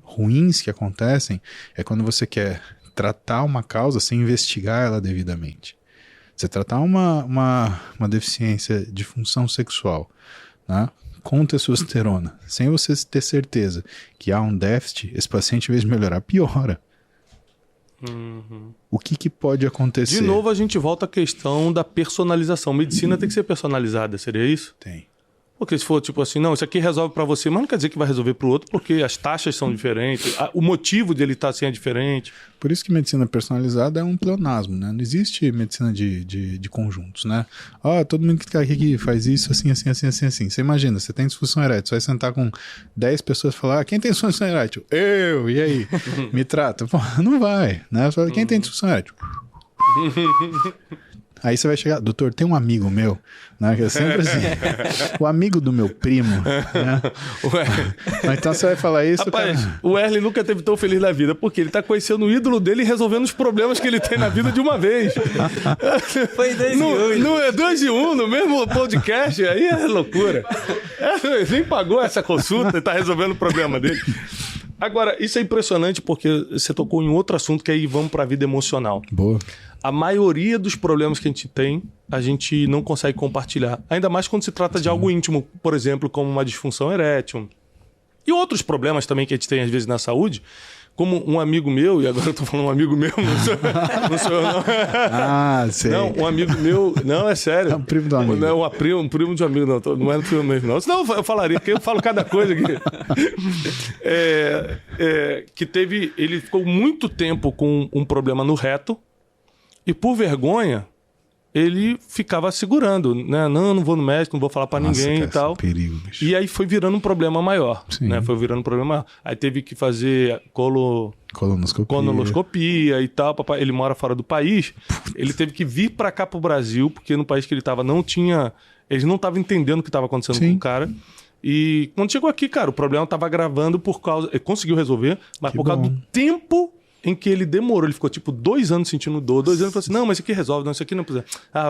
ruins que acontecem é quando você quer tratar uma causa sem investigar ela devidamente. Você tratar uma deficiência de função sexual, né, com testosterona, sem você ter certeza que há um déficit, esse paciente, em vez de melhorar, piora. O que pode acontecer? De novo, a gente volta à questão da personalização. Medicina tem que ser personalizada, seria isso? Tem. Porque se for tipo assim, não, isso aqui resolve pra você, mas não quer dizer que vai resolver pro outro, porque as taxas são diferentes, o motivo dele estar assim é diferente. Por isso que medicina personalizada é um pleonasmo, né? Não existe medicina de conjuntos, né? Todo mundo que faz isso assim. Você imagina, você tem disfunção erétil, você vai sentar com 10 pessoas e falar, quem tem disfunção erétil? Eu, e aí? Me trata. Pô, não vai, né? Fala, quem tem disfunção erétil? Aí você vai chegar, doutor, tem um amigo meu, né, que é sempre assim, o amigo do meu primo, né? Então você vai falar isso, rapaz, cara... o Erlen nunca teve tão feliz na vida, porque ele tá conhecendo o ídolo dele e resolvendo os problemas que ele tem na vida de uma vez. Foi 2 em 1. Não é 2 em 1 no mesmo podcast, aí é loucura. Nem pagou essa consulta e tá resolvendo o problema dele. Agora, isso é impressionante porque você tocou em outro assunto que aí vamos para a vida emocional. Boa. A maioria dos problemas que a gente tem, a gente não consegue compartilhar. Ainda mais quando se trata de algo íntimo, por exemplo, como uma disfunção erétil. E outros problemas também que a gente tem às vezes na saúde, como um amigo meu, e agora eu tô falando um amigo meu, não sou eu não. Sei. Não, um amigo meu, não, é sério. É um primo do amigo. Não, um primo de um amigo, não é um primo mesmo, não. Senão eu falaria, porque eu falo cada coisa aqui. Ele ficou muito tempo com um problema no reto, e por vergonha, ele ficava segurando, né? Não vou no médico, não vou falar pra ninguém e tal. Perigo, bicho. E aí foi virando um problema maior, Sim. né? Foi virando um problema maior. Aí teve que fazer colonoscopia e tal. Papai, ele mora fora do país. Ele teve que vir pra cá pro Brasil, porque no país que ele tava não tinha... Eles não estavam entendendo o que estava acontecendo com o cara. E quando chegou aqui, cara, o problema estava agravando por causa... Ele conseguiu resolver, mas por causa do tempo em que ele demorou. Ele ficou tipo 2 anos sentindo dor. 2 anos, falou assim, não, mas isso aqui resolve. Não, isso aqui não precisa.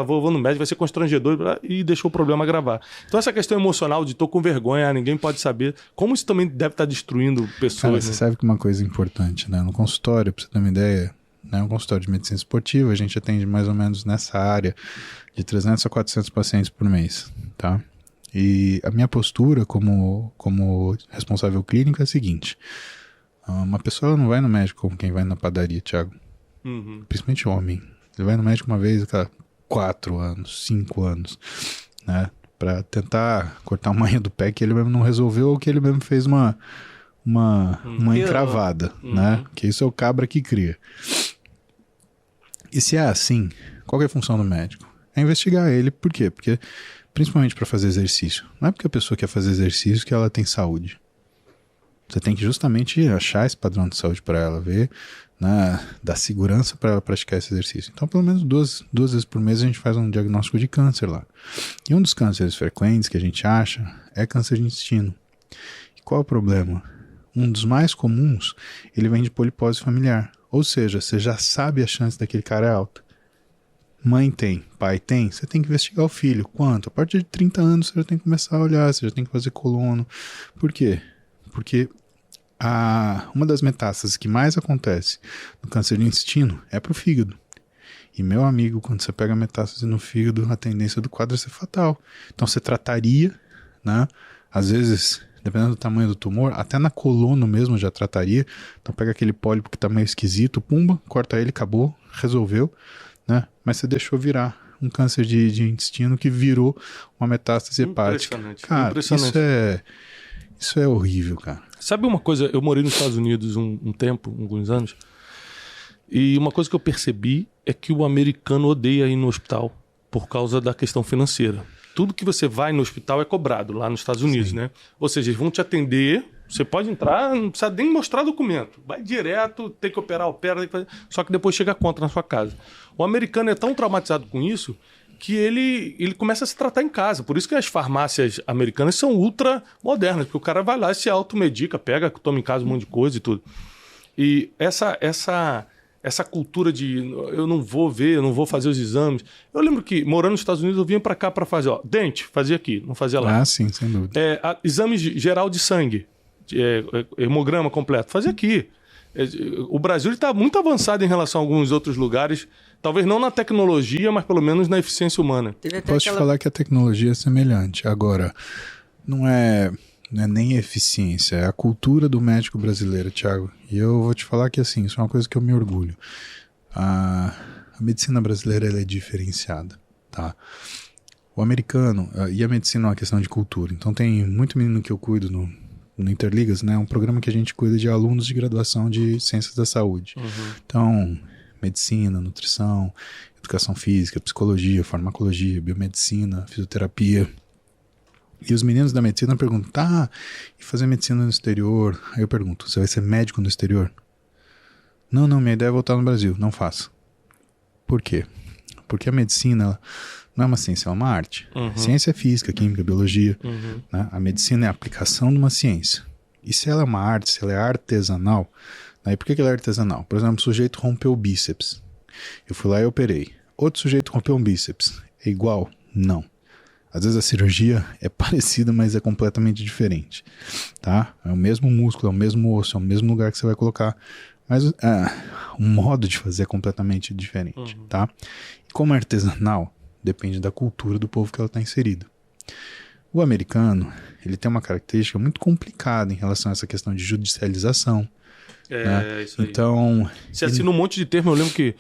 Vou no médico, vai ser constrangedor. E deixou o problema agravar. Então essa questão emocional de tô com vergonha, ninguém pode saber. Como isso também deve estar destruindo pessoas. Cara, né? você sabe que uma coisa importante, né? No consultório, pra você ter uma ideia, né? Um consultório de medicina esportiva, a gente atende mais ou menos nessa área de 300 a 400 pacientes por mês, tá? E a minha postura como responsável clínico é a seguinte: uma pessoa não vai no médico como quem vai na padaria, Thiago. Principalmente homem. Ele vai no médico uma vez a cada 4 anos, 5 anos, né? Pra tentar cortar uma unha do pé que ele mesmo não resolveu ou que ele mesmo fez uma encravada, né? Que isso é o cabra que cria. E se é assim, qual é a função do médico? É investigar ele. Por quê? Porque, principalmente para fazer exercício. Não é porque a pessoa quer fazer exercício que ela tem saúde. Você tem que justamente achar esse padrão de saúde para ela, ver, né, dar segurança para ela praticar esse exercício. Então, pelo menos duas vezes por mês a gente faz um diagnóstico de câncer lá. E um dos cânceres frequentes que a gente acha é câncer de intestino. E qual é o problema? Um dos mais comuns, ele vem de polipose familiar. Ou seja, você já sabe a chance daquele cara é alta. Mãe tem, pai tem, você tem que investigar o filho. Quanto? A partir de 30 anos você já tem que começar a olhar, você já tem que fazer colono. Por quê? Porque uma das metástases que mais acontece no câncer de intestino é pro fígado. E, meu amigo, quando você pega metástase no fígado, a tendência do quadro é ser fatal. Então você trataria, né? Às vezes, dependendo do tamanho do tumor, até na coluna mesmo já trataria. Então pega aquele pólipo que tá meio esquisito, pumba, corta ele, acabou, resolveu, né? Mas você deixou virar um câncer de intestino que virou uma metástase hepática. Cara, isso é horrível, cara. Sabe uma coisa? Eu morei nos Estados Unidos um tempo, alguns anos, e uma coisa que eu percebi é que o americano odeia ir no hospital por causa da questão financeira. Tudo que você vai no hospital é cobrado lá nos Estados Unidos, né? Ou seja, eles vão te atender, você pode entrar, não precisa nem mostrar documento. Vai direto, tem que operar, opera, tem que fazer... Só que depois chega a conta na sua casa. O americano é tão traumatizado com isso que ele começa a se tratar em casa. Por isso que as farmácias americanas são ultra modernas, porque o cara vai lá e se automedica, pega, toma em casa um monte de coisa e tudo. E essa cultura de eu não vou ver, eu não vou fazer os exames. Eu lembro que, morando nos Estados Unidos, eu vinha pra cá pra fazer, dente, fazia aqui, não fazia lá. Ah, sim, sem dúvida. Exame geral de sangue, hemograma completo, fazia aqui. O Brasil está muito avançado em relação a alguns outros lugares, talvez não na tecnologia, mas pelo menos na eficiência humana. Posso te falar que a tecnologia é semelhante. Agora, não é nem eficiência, é a cultura do médico brasileiro, Thiago. E eu vou te falar que, assim, isso é uma coisa que eu me orgulho. A medicina brasileira, ela é diferenciada, tá? O americano, e a medicina é uma questão de cultura. Então tem muito menino que eu cuido no Interligas, né? Um programa que a gente cuida de alunos de graduação de ciências da saúde. Então, medicina, nutrição, educação física, psicologia, farmacologia, biomedicina, fisioterapia. E os meninos da medicina perguntam, e fazer medicina no exterior? Aí eu pergunto, você vai ser médico no exterior? Não, minha ideia é voltar no Brasil. Não faço. Por quê? Porque a medicina, ela não é uma ciência, é uma arte. Ciência é física, química, biologia. Né? A medicina é a aplicação de uma ciência. E se ela é uma arte, se ela é artesanal, aí por que ela é artesanal? Por exemplo, o sujeito rompeu o bíceps. Eu fui lá e operei. Outro sujeito rompeu um bíceps. É igual? Não. Às vezes a cirurgia é parecida, mas é completamente diferente. Tá? É o mesmo músculo, é o mesmo osso, é o mesmo lugar que você vai colocar. Mas o modo de fazer é completamente diferente. Tá? E como é artesanal, depende da cultura do povo que ela está inserida. O americano, ele tem uma característica muito complicada em relação a essa questão de judicialização. Né? Isso aí. Então... Você assina um monte de termo. Eu lembro que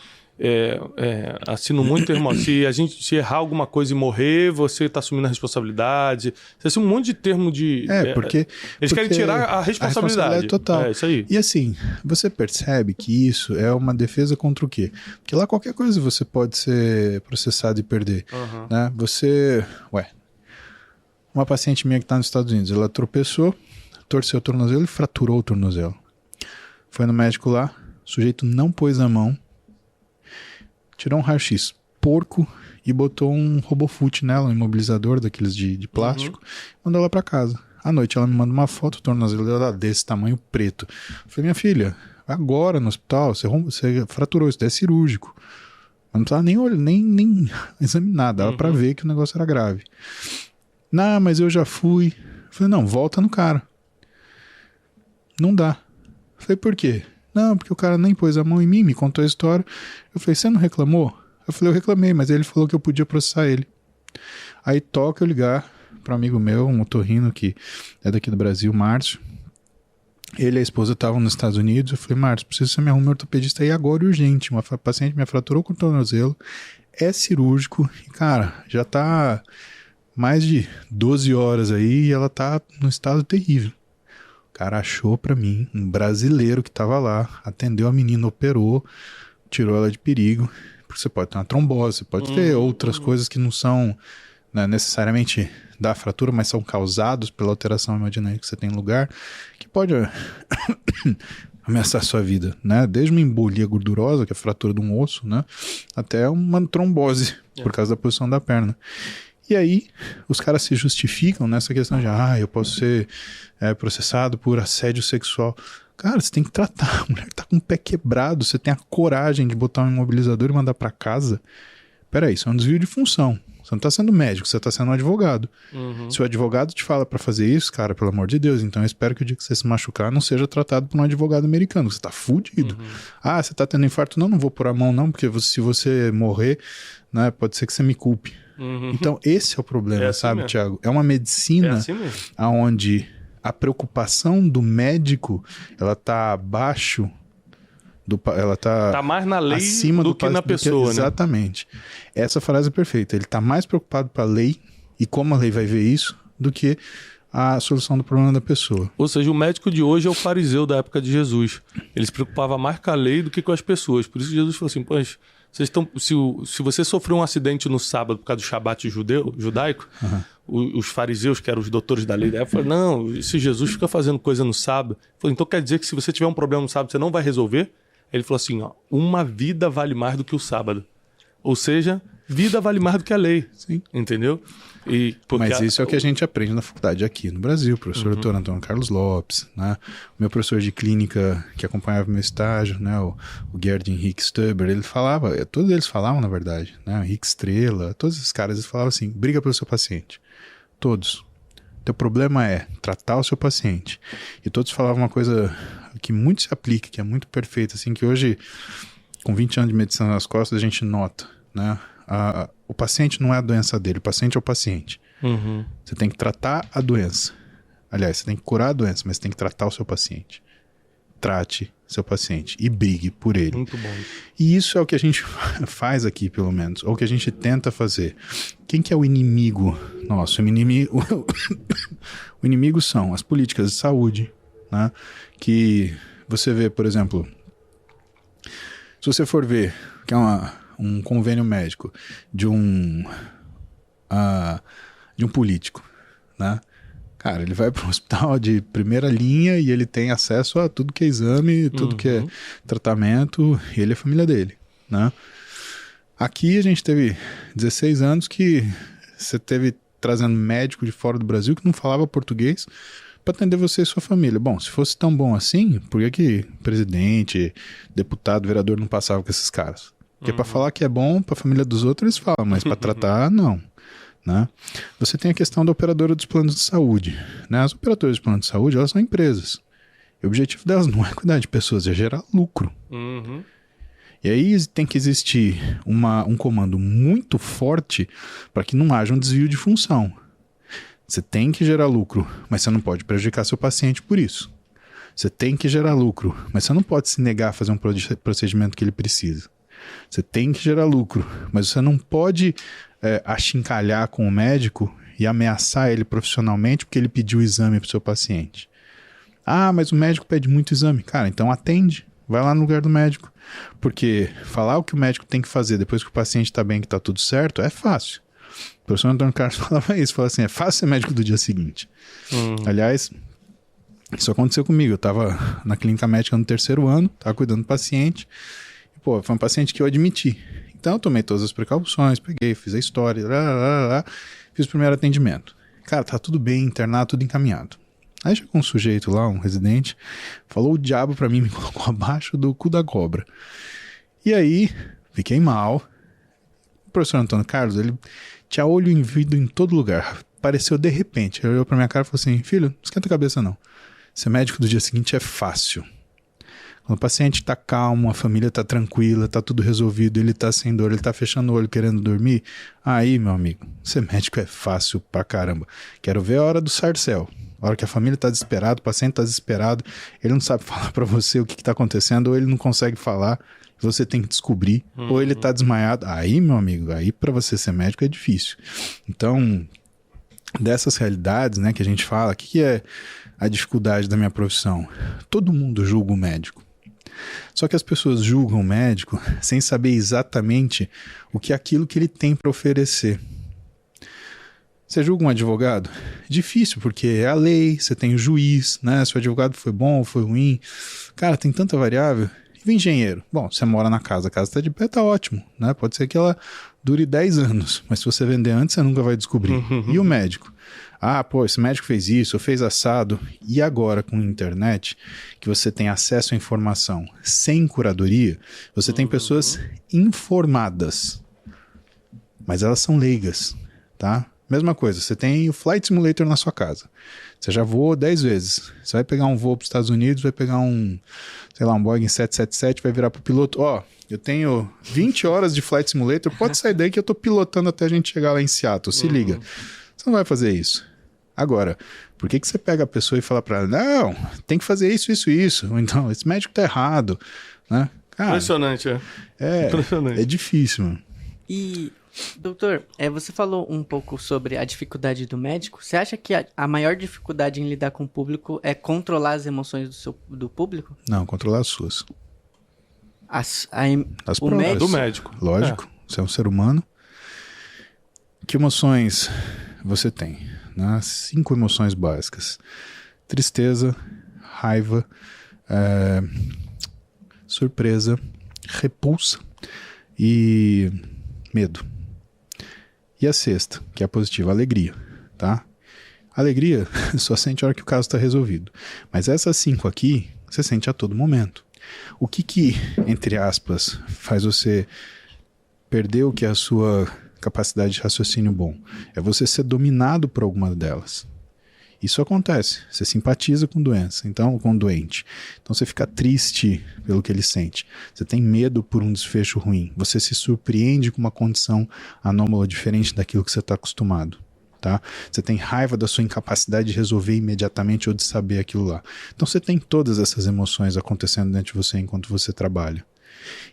assino muito, irmão. Se a gente errar alguma coisa e morrer, você está assumindo a responsabilidade. Você assina um monte de termo de... porque... Eles querem tirar a responsabilidade. Total. É isso aí. E assim, você percebe que isso é uma defesa contra o quê? Porque lá qualquer coisa você pode ser processado e perder. Né? Uma paciente minha que está nos Estados Unidos, ela tropeçou, torceu o tornozelo e fraturou o tornozelo. Foi no médico lá, o sujeito não pôs a mão, tirou um raio-x porco e botou um RoboFoot nela, um imobilizador daqueles de plástico, mandou ela pra casa. À noite ela me manda uma foto, o tornozelo dela desse tamanho, preto. Eu falei, minha filha, agora no hospital, você fraturou, isso daí é cirúrgico. Mas não precisava nem examinar, dava pra ver que o negócio era grave. Não, mas eu já fui. Eu falei, não, volta no cara. Não dá. Eu falei, por quê? Não, porque o cara nem pôs a mão em mim, me contou a história. Eu falei, você não reclamou? Eu falei, eu reclamei, mas ele falou que eu podia processar ele. Aí toca eu ligar para um amigo meu, um otorrino que é daqui do Brasil, Márcio. Ele e a esposa estavam nos Estados Unidos. Eu falei, Márcio, preciso que você me arrume um ortopedista aí agora, urgente. Uma paciente me fraturou com o tornozelo, é cirúrgico e, cara, já tá mais de 12 horas aí e ela tá num estado terrível. O cara achou pra mim um brasileiro que tava lá, atendeu a menina, operou, tirou ela de perigo, porque você pode ter uma trombose, você pode ter outras coisas que não são, né, necessariamente da fratura, mas são causados pela alteração hemodinâmica que você tem no lugar, que pode ameaçar a sua vida, né? Desde uma embolia gordurosa, que é a fratura de um osso, né, até uma trombose por causa da posição da perna. E aí, os caras se justificam nessa questão de, eu posso ser processado por assédio sexual. Cara, você tem que tratar. A mulher tá com o pé quebrado, você tem a coragem de botar um imobilizador e mandar pra casa. Peraí, isso é um desvio de função. Você não tá sendo médico, você tá sendo um advogado. Se o advogado te fala pra fazer isso, cara, pelo amor de Deus, então eu espero que o dia que você se machucar não seja tratado por um advogado americano. Você tá fudido. Você tá tendo infarto? Não vou pôr a mão não, porque se você morrer, né, pode ser que você me culpe. Então esse é o problema, sabe, Thiago? É uma medicina onde a preocupação do médico, ela tá abaixo ela tá mais na lei acima do que na pessoa, né? Exatamente. Essa frase é perfeita. Ele tá mais preocupado com a lei e como a lei vai ver isso do que a solução do problema da pessoa. Ou seja, o médico de hoje é o fariseu da época de Jesus. Ele se preocupava mais com a lei do que com as pessoas. Por isso que Jesus falou assim, pois, vocês estão, se você sofreu um acidente no sábado por causa do Shabat judaico, os fariseus, que eram os doutores da lei da época, falaram, não, se Jesus fica fazendo coisa no sábado, falou, então quer dizer que se você tiver um problema no sábado, você não vai resolver? Ele falou assim, uma vida vale mais do que o sábado. Ou seja, vida vale mais do que a lei. Sim. Entendeu? Mas isso é o que a gente aprende na faculdade aqui no Brasil. O professor Dr. Antônio Carlos Lopes, né? O meu professor de clínica que acompanhava meu estágio, né? O Gerd Henrique Stuber, ele falava, todos eles falavam na verdade, né? O Henrique Estrela, todos esses caras, eles falavam assim, briga pelo seu paciente. Todos. Teu problema é tratar o seu paciente. E todos falavam uma coisa que muito se aplica, que é muito perfeita, assim, que hoje, com 20 anos de medicina nas costas, a gente nota, né? O paciente não é a doença dele, o paciente é o paciente. Você tem que tratar a doença. Aliás, você tem que curar a doença, mas você tem que tratar o seu paciente. Trate seu paciente e brigue por ele. Muito bom. E isso é o que a gente faz aqui, pelo menos, ou o que a gente tenta fazer. Quem que é o inimigo nosso? O inimigo são as políticas de saúde, né? Que você vê, por exemplo, se você for ver que é um convênio médico de um político, né? Cara, ele vai para um hospital de primeira linha e ele tem acesso a tudo que é exame, tudo que é tratamento, e ele é a família dele, né? Aqui a gente teve 16 anos que você teve trazendo médico de fora do Brasil que não falava português para atender você e sua família. Bom, se fosse tão bom assim, por que presidente, deputado, vereador não passavam com esses caras? Porque para falar que é bom para a família dos outros eles falam, mas para tratar, não. Né? Você tem a questão da operadora dos planos de saúde, né? As operadoras de plano de saúde, elas são empresas. E o objetivo delas não é cuidar de pessoas, é gerar lucro. E aí tem que existir um comando muito forte para que não haja um desvio de função. Você tem que gerar lucro, mas você não pode prejudicar seu paciente por isso. Você tem que gerar lucro, mas você não pode se negar a fazer um procedimento que ele precisa. Você tem que gerar lucro, mas você não pode achincalhar com o médico e ameaçar ele profissionalmente porque ele pediu o exame para o seu paciente. Ah, mas o médico pede muito exame. Cara, então atende. Vai lá no lugar do médico. Porque falar o que o médico tem que fazer depois que o paciente está bem, que está tudo certo, é fácil. O professor Antônio Carlos falava isso. Falava assim, é fácil ser médico do dia seguinte. Aliás, isso aconteceu comigo. Eu estava na clínica médica no 3º ano, estava cuidando do paciente. E, foi um paciente que eu admiti. Então eu tomei todas as precauções, peguei, fiz a história, fiz o primeiro atendimento. Cara, tá tudo bem, internado, tudo encaminhado. Aí chegou um sujeito lá, um residente, falou o diabo pra mim, me colocou abaixo do cu da cobra. E aí, fiquei mal. O professor Antônio Carlos, ele tinha olho em vidro em todo lugar. Apareceu de repente. Ele olhou pra minha cara e falou assim, filho, não esquenta a cabeça não. Ser médico do dia seguinte é fácil. Quando o paciente tá calmo, a família tá tranquila, tá tudo resolvido, ele tá sem dor, ele tá fechando o olho querendo dormir, aí, meu amigo, ser médico é fácil pra caramba. Quero ver a hora do sarcel. A hora que a família tá desesperada, o paciente tá desesperado, ele não sabe falar pra você o que tá acontecendo, ou ele não consegue falar, você tem que descobrir, ou ele tá desmaiado. Aí, meu amigo, aí pra você ser médico é difícil. Então, dessas realidades, né, que a gente fala, o que é a dificuldade da minha profissão? Todo mundo julga o médico. Só que as pessoas julgam o médico sem saber exatamente o que é aquilo que ele tem para oferecer. Você julga um advogado? Difícil, porque é a lei, você tem o juiz, né? Se o advogado foi bom ou foi ruim. Cara, tem tanta variável. E o engenheiro? Bom, você mora na casa, a casa está de pé, tá ótimo, né? Pode ser que ela dure 10 anos, mas se você vender antes, você nunca vai descobrir. E o médico? Ah, pô, esse médico fez isso, fez assado. E agora, com a internet, que você tem acesso à informação sem curadoria, você tem pessoas informadas, mas elas são leigas, tá? Mesma coisa, você tem o Flight Simulator na sua casa. Você já voou 10 vezes. Você vai pegar um voo para os Estados Unidos, vai pegar um Boeing 777, vai virar pro piloto. Ó, eu tenho 20 horas de Flight Simulator, pode sair daí que eu tô pilotando até a gente chegar lá em Seattle, se liga. Você não vai fazer isso. Agora, por que você pega a pessoa e fala para ela, não, tem que fazer isso, isso, isso. Ou então, esse médico tá errado, né? Cara, impressionante, impressionante. É difícil, mano. E, doutor, você falou um pouco sobre a dificuldade do médico. Você acha que a maior dificuldade em lidar com o público é controlar as emoções do público? Não, controlar as suas. As próprias. Do médico. Lógico, você é um ser humano. Que emoções você tem? Né? 5 emoções básicas. Tristeza, raiva, surpresa, repulsa e medo. E a sexta, que é a positiva, alegria, tá? Alegria só sente a hora que o caso está resolvido. Mas essas 5 aqui, você sente a todo momento. O que, entre aspas, faz você perder o que é a sua capacidade de raciocínio bom? É você ser dominado por alguma delas. Isso acontece. Você simpatiza com doença, então, com o doente. Então você fica triste pelo que ele sente. Você tem medo por um desfecho ruim. Você se surpreende com uma condição anômala diferente daquilo que você está acostumado. Tá? Você tem raiva da sua incapacidade de resolver imediatamente ou de saber aquilo lá. Então você tem todas essas emoções acontecendo dentro de você enquanto você trabalha.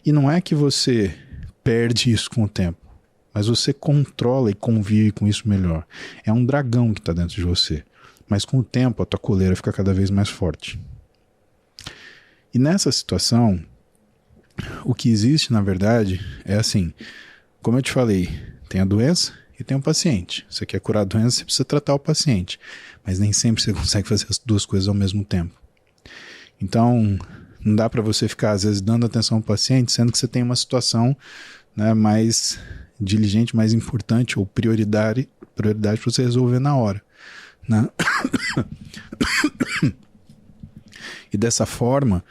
E não é que você perde isso com o tempo, mas você controla e convive com isso melhor. É um dragão que está dentro de você. Mas com o tempo a tua coleira fica cada vez mais forte. E nessa situação, o que existe na verdade é assim, como eu te falei, tem a doença e tem o paciente. Você quer curar a doença, você precisa tratar o paciente. Mas nem sempre você consegue fazer as duas coisas ao mesmo tempo. Então, não dá para você ficar às vezes dando atenção ao paciente, sendo que você tem uma situação, né, mais diligente, mais importante ou prioridade para você resolver na hora. Né? E dessa forma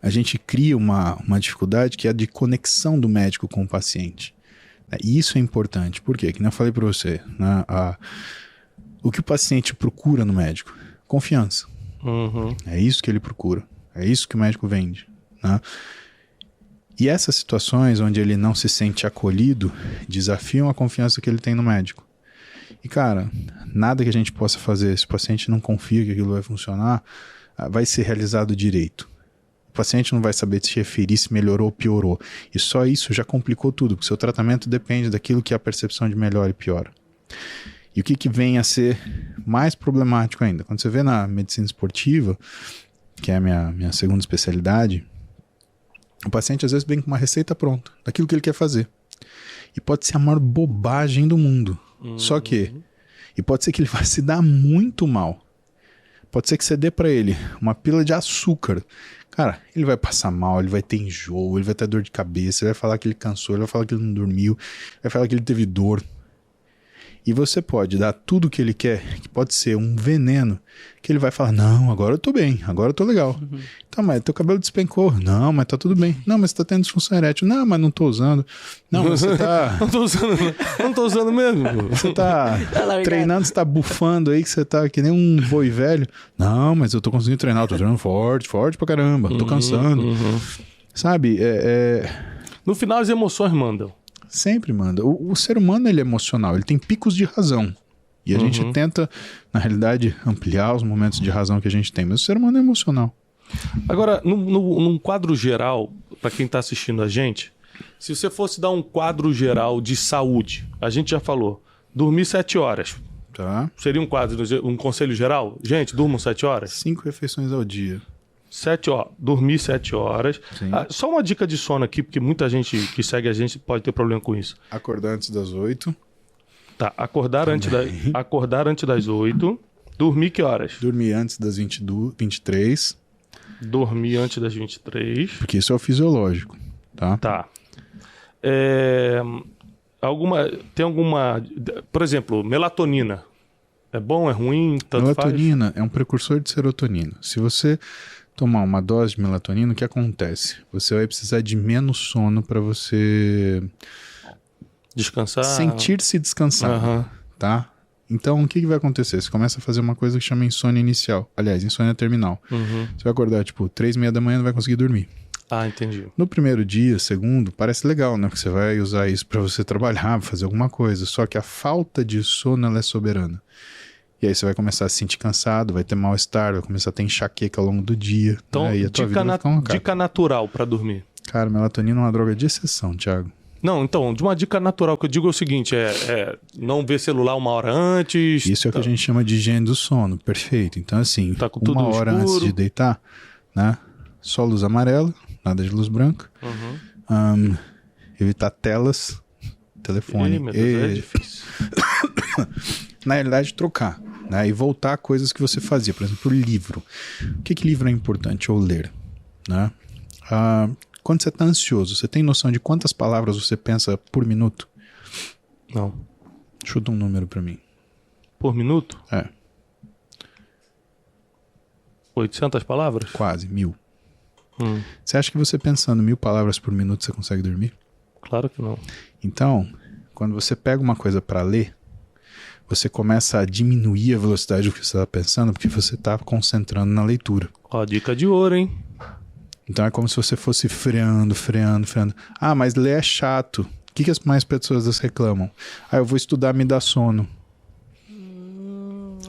a gente cria uma dificuldade que é a de conexão do médico com o paciente, e isso é importante. Por quê? Que nem eu falei para você, né? O que o paciente procura no médico? Confiança. É isso que ele procura, é isso que o médico vende, né? E essas situações onde ele não se sente acolhido desafiam a confiança que ele tem no médico. E cara, nada que a gente possa fazer, se o paciente não confia que aquilo vai funcionar, vai ser realizado direito. O paciente não vai saber se referir, se melhorou ou piorou. E só isso já complicou tudo, porque o seu tratamento depende daquilo que é a percepção de melhor e pior. E o que vem a ser mais problemático ainda? Quando você vê na medicina esportiva, que é a minha segunda especialidade, o paciente às vezes vem com uma receita pronta, daquilo que ele quer fazer. E pode ser a maior bobagem do mundo. Só que, e pode ser que ele vai se dar muito mal. Pode ser que você dê pra ele uma pílula de açúcar. Cara, ele vai passar mal, ele vai ter enjoo, ele vai ter dor de cabeça, ele vai falar que ele cansou, ele vai falar que ele não dormiu, vai falar que ele teve dor. E você pode dar tudo o que ele quer, que pode ser um veneno, que ele vai falar, não, agora eu tô bem, agora eu tô legal. Então, mas teu cabelo despencou. Não, mas tá tudo bem. Não, mas você tá tendo disfunção erétil. Não, mas não tô usando. Não, mas você tá... não tô usando mesmo. Você tá treinando, você tá bufando aí, que você tá que nem um boi velho. Não, mas eu tô conseguindo treinar, eu tô treinando forte pra caramba, tô cansando. Sabe, No final as emoções mandam. Sempre manda. O ser humano, ele é emocional, ele tem picos de razão. E a gente tenta, na realidade, ampliar os momentos de razão que a gente tem. Mas o ser humano é emocional. Agora, num quadro geral, para quem está assistindo a gente, se você fosse dar um quadro geral de saúde, a gente já falou, dormir 7 horas. Tá. Seria um conselho geral? Gente, durmam 7 horas? 5 refeições ao dia. 7 horas. Dormir 7 horas. Só uma dica de sono aqui, porque muita gente que segue a gente pode ter problema com isso. Acordar antes das 8. Tá, acordar antes das 8. Dormir que horas? Dormir antes das 23. Dormir antes das 23. Porque isso é o fisiológico, tá? Tá. Tem alguma... Por exemplo, melatonina. É bom, é ruim? Melatonina é um precursor de serotonina. Se você tomar uma dose de melatonina, o que acontece? Você vai precisar de menos sono para você... Descansar? Sentir-se descansado, tá? Então, o que vai acontecer? Você começa a fazer uma coisa que chama insônia inicial. Aliás, insônia terminal. Você vai acordar, 3:30 da manhã e não vai conseguir dormir. Ah, entendi. No primeiro dia, segundo, parece legal, né? Porque você vai usar isso para você trabalhar, fazer alguma coisa. Só que a falta de sono, ela é soberana. E aí você vai começar a se sentir cansado, vai ter mal-estar, vai começar a ter enxaqueca ao longo do dia. Então, né? E a tua vida vai ficar uma dica natural para dormir. Cara, melatonina é uma droga de exceção, Thiago. Não, então, de uma dica natural que eu digo é o seguinte, não ver celular 1 hora antes. Isso é o que a gente chama de higiene do sono, perfeito. Então, assim, tá com tudo 1 hora escuro. antes de deitar, né? Só luz amarela, nada de luz branca. Evitar telas, telefone. Meu Deus, é difícil. Na realidade, trocar, né? E voltar a coisas que você fazia. Por exemplo, o livro. O que livro é importante ou ler, né? Quando você está ansioso, você tem noção de quantas palavras você pensa por minuto? Não. Chuta um número para mim. Por minuto? 800 palavras? Quase, 1000. Você acha que você pensando 1000 palavras por minuto você consegue dormir? Claro que não. Então, quando você pega uma coisa para ler, você começa a diminuir a velocidade do que você está pensando, porque você está concentrando na leitura. Ó, dica de ouro, hein? Então é como se você fosse freando. Ah, mas ler é chato. O que as mais pessoas reclamam? Eu vou estudar, me dá sono.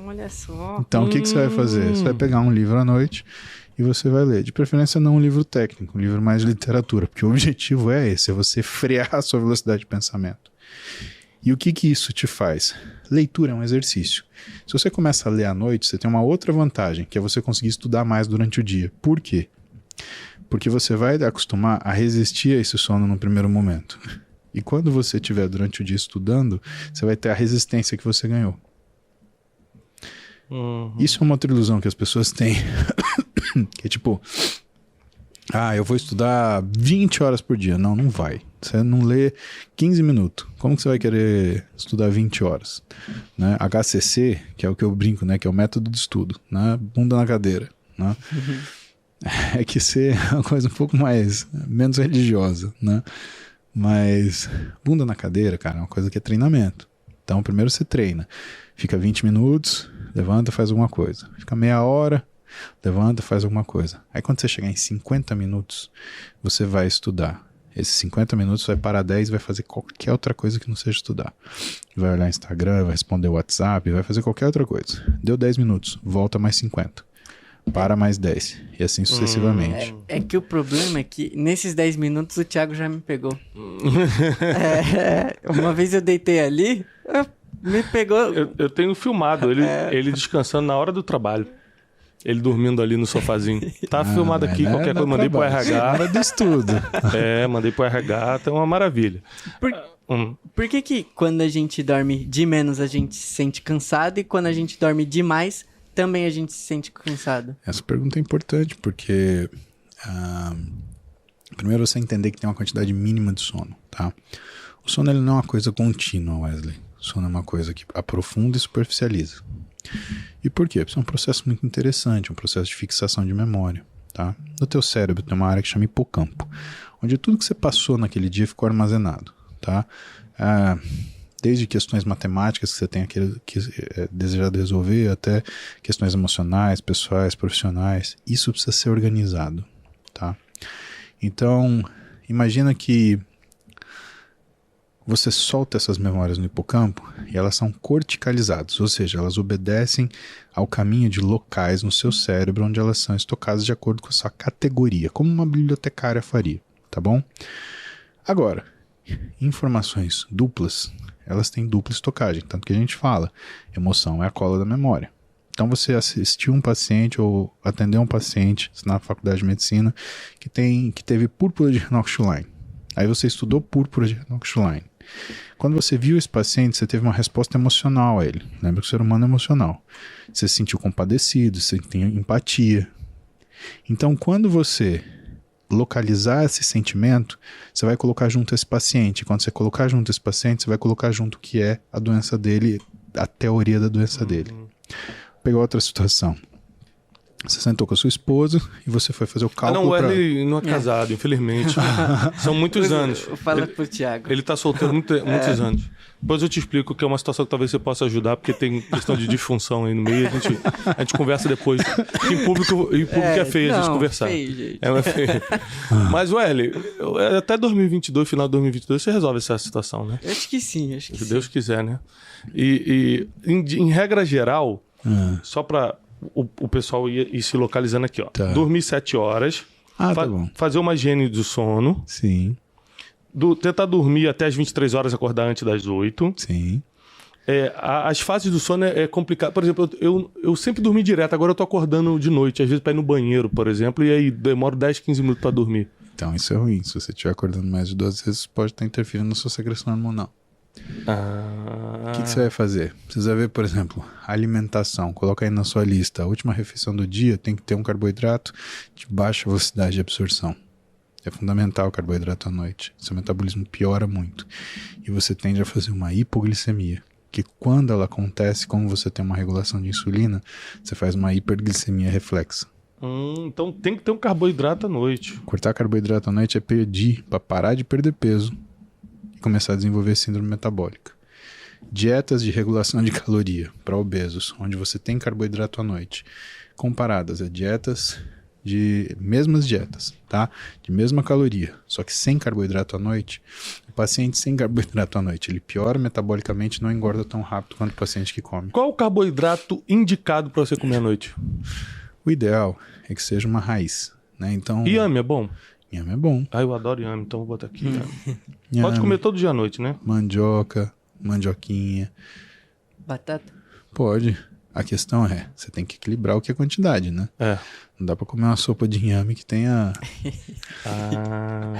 Olha só. Então o que você vai fazer? Você vai pegar um livro à noite e você vai ler. De preferência não um livro técnico, um livro mais de literatura, porque o objetivo é esse, é você frear a sua velocidade de pensamento. E o que isso te faz? Leitura é um exercício. Se você começa a ler à noite, você tem uma outra vantagem, que é você conseguir estudar mais durante o dia. Por quê? Porque você vai acostumar a resistir a esse sono no primeiro momento. E quando você estiver durante o dia estudando, você vai ter a resistência que você ganhou. Isso é uma outra ilusão que as pessoas têm. Que é tipo... eu vou estudar 20 horas por dia. Não vai. Você não lê 15 minutos. Como que você vai querer estudar 20 horas? Né? HCC, que é o que eu brinco, né? Que é o método de estudo. Né? Bunda na cadeira. Né? É que ser uma coisa um pouco menos religiosa, né? Mas bunda na cadeira, cara, é uma coisa que é treinamento. Então, primeiro você treina. Fica 20 minutos, levanta, faz alguma coisa. Fica meia hora, levanta, faz alguma coisa. Aí quando você chegar em 50 minutos, você vai estudar. Esses 50 minutos vai parar 10 e vai fazer qualquer outra coisa que não seja estudar. Vai olhar Instagram, vai responder WhatsApp, vai fazer qualquer outra coisa. Deu 10 minutos, volta mais 50. para mais 10. E assim sucessivamente. É que o problema é que nesses 10 minutos o Thiago já me pegou. Uma vez eu deitei ali, me pegou. Eu tenho filmado ele descansando na hora do trabalho. Ele dormindo ali no sofazinho. Tá filmado aqui, qualquer coisa, mandei pro RH. Hora do estudo. Mandei pro RH, tá uma maravilha. Por que quando a gente dorme de menos a gente se sente cansado e quando a gente dorme demais também a gente se sente cansado? Essa pergunta é importante porque primeiro você entender que tem uma quantidade mínima de sono, tá? O sono ele não é uma coisa contínua, Wesley. O sono é uma coisa que aprofunda e superficializa. E por quê? Porque é um processo muito interessante, um processo de fixação de memória, tá? No teu cérebro tem uma área que chama hipocampo, onde tudo que você passou naquele dia ficou armazenado, tá? Desde questões matemáticas que você tem desejado resolver, até questões emocionais, pessoais, profissionais, isso precisa ser organizado, tá? Então, imagina que você solta essas memórias no hipocampo e elas são corticalizadas, ou seja, elas obedecem ao caminho de locais no seu cérebro onde elas são estocadas de acordo com a sua categoria, como uma bibliotecária faria, tá bom? Agora, informações duplas, elas têm dupla estocagem, tanto que a gente fala, emoção é a cola da memória. Então você assistiu um paciente ou atendeu um paciente na faculdade de medicina que teve púrpura de Renox-Schlein. Aí você estudou púrpura de Renox-Schlein. Quando você viu esse paciente, você teve uma resposta emocional a ele. Lembra que o ser humano é emocional. Você se sentiu compadecido, você tem empatia. Então, quando você localizar esse sentimento, você vai colocar junto esse paciente. Quando você colocar junto esse paciente, você vai colocar junto o que é a doença dele, a teoria da doença dele. Vou pegar outra situação. Você sentou com a sua esposa e você foi fazer o cálculo. Não, o Wesley não é casado, infelizmente. São muitos anos. Fala pro Thiago. Ele tá solteiro muitos anos. Depois eu te explico que é uma situação que talvez você possa ajudar, porque tem questão de disfunção aí no meio. A gente conversa depois. Em público é feio a gente conversar. Feio, gente. É feio. Mas, Wesley, até 2022, final de 2022, você resolve essa situação, né? Eu acho que sim, Se Deus quiser, né? E em regra geral, só pra o pessoal ir se localizando aqui, ó. Tá. Dormir 7 horas. Tá bom. Fazer uma higiene do sono. Sim. Tentar dormir até as 23 horas, acordar antes das 8. Sim. As fases do sono é complicado. Por exemplo, eu sempre dormi direto. Agora eu tô acordando de noite, às vezes pra ir no banheiro, por exemplo, e aí demoro 10, 15 minutos pra dormir. Então isso é ruim. Se você estiver acordando mais de 2 vezes, pode estar interferindo na sua secreção hormonal. O que você vai fazer? Precisa ver, por exemplo, alimentação. Coloca aí na sua lista. A última refeição do dia tem que ter um carboidrato de baixa velocidade de absorção. É fundamental o carboidrato à noite. Seu metabolismo piora muito. E você tende a fazer uma hipoglicemia. Que quando ela acontece, como você tem uma regulação de insulina, você faz uma hiperglicemia reflexa. Então tem que ter um carboidrato à noite. Cortar carboidrato à noite é pedir para parar de perder peso e começar a desenvolver síndrome metabólica. Dietas de regulação de caloria para obesos, onde você tem carboidrato à noite, comparadas a dietas mesmas dietas, tá? De mesma caloria, só que sem carboidrato à noite. O paciente sem carboidrato à noite, ele piora metabolicamente, não engorda tão rápido quanto o paciente que come. Qual o carboidrato indicado para você comer à noite? O ideal é que seja uma raiz, né? Então, Inhame é bom? Inhame é bom. Eu adoro inhame, então vou botar aqui. Pode comer todo dia à noite, né? Mandioca, mandioquinha. Batata? Pode. A questão é, você tem que equilibrar o que é quantidade, né? Não dá pra comer uma sopa de inhame que tenha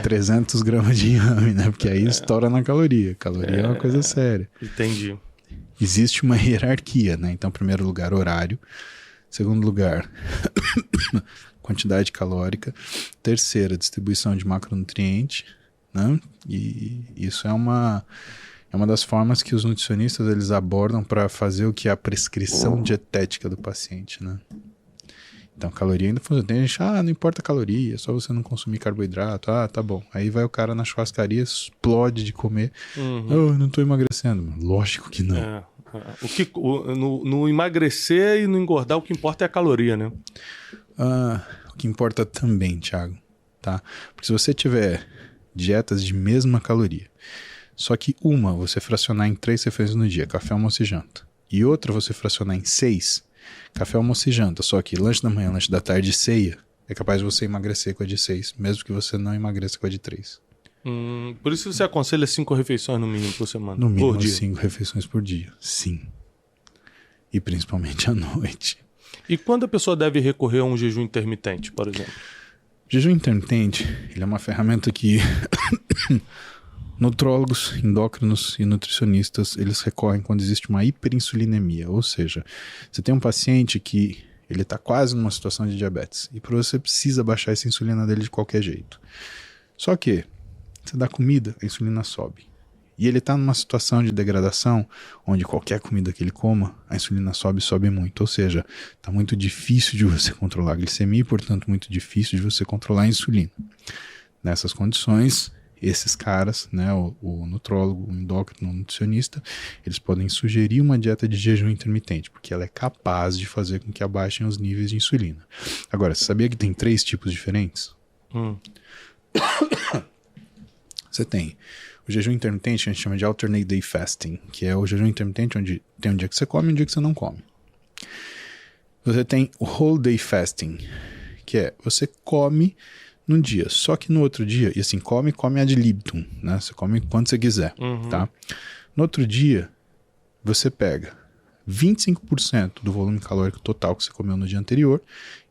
300 gramas de inhame, né? Porque aí estoura na caloria. Caloria é uma coisa séria. Entendi. Existe uma hierarquia, né? Então, primeiro lugar, horário. Segundo lugar, quantidade calórica. Terceira, distribuição de macronutriente, né? E isso é uma das formas que os nutricionistas eles abordam para fazer o que é a prescrição dietética do paciente, né? Então, caloria ainda funciona. Tem gente, não importa a caloria, é só você não consumir carboidrato. Tá bom. Aí vai o cara na churrascaria, explode de comer. Eu não tô emagrecendo. Lógico que não. No emagrecer e no engordar, o que importa é a caloria, né? O que importa também, Thiago, tá? Porque se você tiver dietas de mesma caloria, só que uma você fracionar em 3 refeições no dia, café, almoço e janta, e outra você fracionar em 6, café, almoço e janta. Só que lanche da manhã, lanche da tarde e ceia, é capaz de você emagrecer com a de 6, mesmo que você não emagreça com a de 3. Por isso você aconselha 5 refeições no mínimo por semana? No mínimo por dia. 5 refeições por dia, sim. E principalmente à noite. E quando a pessoa deve recorrer a um jejum intermitente, por exemplo? Jejum intermitente, ele é uma ferramenta que nutrólogos, endócrinos e nutricionistas, eles recorrem quando existe uma hiperinsulinemia, ou seja, você tem um paciente que ele está quase numa situação de diabetes e você precisa baixar essa insulina dele de qualquer jeito. Só que você dá comida, a insulina sobe. E ele está numa situação de degradação, onde qualquer comida que ele coma, a insulina sobe muito. Ou seja, está muito difícil de você controlar a glicemia e, portanto, muito difícil de você controlar a insulina. Nessas condições, esses caras, né, o nutrólogo, o endócrino, o nutricionista, eles podem sugerir uma dieta de jejum intermitente, porque ela é capaz de fazer com que abaixem os níveis de insulina. Agora, você sabia que tem 3 tipos diferentes? Você tem o jejum intermitente, que a gente chama de alternate day fasting, que é o jejum intermitente onde tem um dia que você come e um dia que você não come. Você tem o whole day fasting, que é você come num dia, só que no outro dia, e assim, come ad libitum, né? Você come quando você quiser, tá? No outro dia, você pega 25% do volume calórico total que você comeu no dia anterior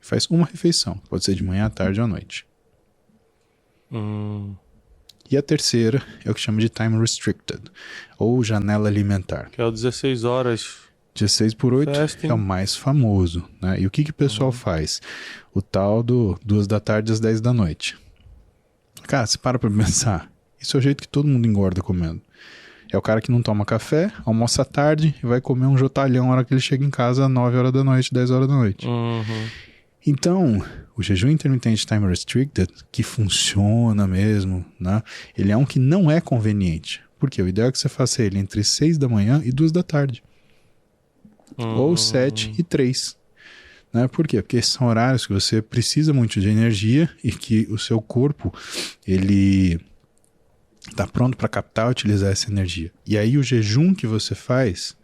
e faz uma refeição, pode ser de manhã, à tarde ou à noite. E a terceira é o que chama de time restricted, ou janela alimentar. Que é o 16 horas. 16 por 8 fasting. É o mais famoso, né? E o que o pessoal faz? O tal do 2 da tarde às 10 da noite. Cara, você para pra pensar. Isso é o jeito que todo mundo engorda comendo. É o cara que não toma café, almoça à tarde e vai comer um jotalhão na hora que ele chega em casa às 9 horas da noite, 10 horas da noite. Então, o jejum intermitente time restricted, que funciona mesmo, né? Ele é um que não é conveniente. Porque o ideal é que você faça ele entre 6 da manhã e 2 da tarde. Ou 7 e 3. Né? Por quê? Porque são horários que você precisa muito de energia e que o seu corpo, ele está pronto para captar e utilizar essa energia. E aí o jejum que você faz,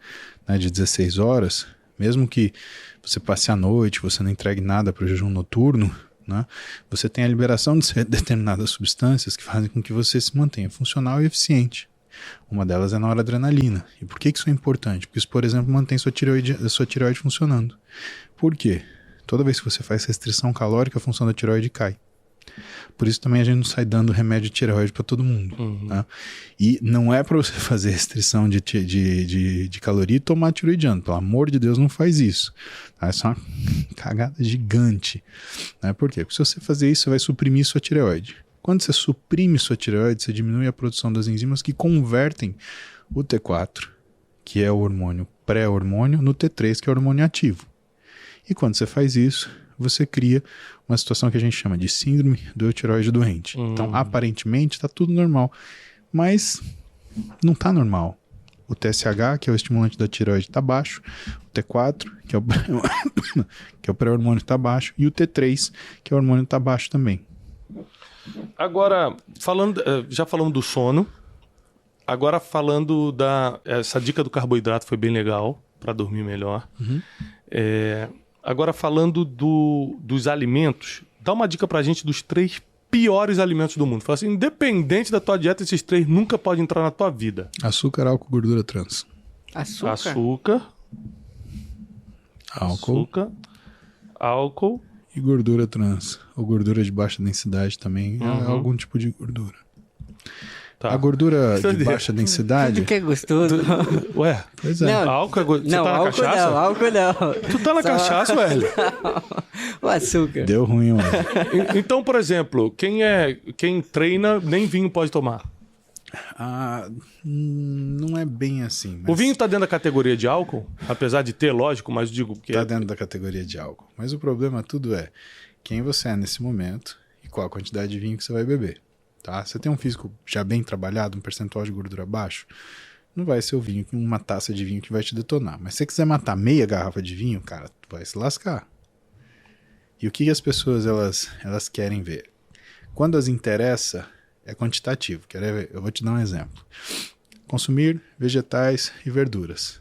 né, de 16 horas, mesmo que você passe a noite, você não entregue nada para o jejum noturno, né, você tem a liberação de determinadas substâncias que fazem com que você se mantenha funcional e eficiente. Uma delas é a noradrenalina. E por que isso é importante? Porque isso, por exemplo, mantém sua tireoide funcionando. Por quê? Toda vez que você faz restrição calórica, a função da tireoide cai. Por isso também a gente não sai dando remédio de tireoide para todo mundo. Tá? E não é para você fazer restrição de caloria e tomar tiroidiano. Pelo amor de Deus, não faz isso. Tá? Isso é uma cagada gigante. Né? Por quê? Porque se você fazer isso, você vai suprimir sua tireoide. Quando você suprime sua tireoide, você diminui a produção das enzimas que convertem o T4, que é o hormônio pré-hormônio, no T3, que é o hormônio ativo. E quando você faz isso, você cria uma situação que a gente chama de síndrome do tireoide doente. Então, aparentemente, está tudo normal. Mas não está normal. O TSH, que é o estimulante da tireoide, está baixo. O T4, que é o pré-hormônio, está baixo. E o T3, que é o hormônio, está baixo também. Agora, já falamos do sono. Agora falando essa dica do carboidrato foi bem legal, para dormir melhor. Agora falando dos alimentos, dá uma dica pra gente dos 3 piores alimentos do mundo. Fala assim, independente da tua dieta, esses 3 nunca podem entrar na tua vida. Açúcar, álcool, gordura trans. Açúcar. Álcool. E gordura trans, ou gordura de baixa densidade também, é algum tipo de gordura. Tá. A gordura de baixa densidade... Tudo que é gostoso. Ué, pois é. Não, álcool é gostoso. Você tá na álcool cachaça? Não, álcool não. Tu tá na cachaça, velho? O açúcar. Deu ruim, mano. Então, por exemplo, quem treina, nem vinho pode tomar. Não é bem assim. Mas... O vinho tá dentro da categoria de álcool? Apesar de ter, lógico, mas digo... Porque... Tá dentro da categoria de álcool. Mas o problema tudo é quem você é nesse momento e qual a quantidade de vinho que você vai beber. Tá? Você tem um físico já bem trabalhado, um percentual de gordura baixo, não vai ser o vinho, uma taça de vinho que vai te detonar. Mas se você quiser matar meia garrafa de vinho, cara, tu vai se lascar. E o que as pessoas elas querem ver? Quando as interessa... é quantitativo. Quer ver? Eu vou te dar um exemplo. Consumir vegetais e verduras.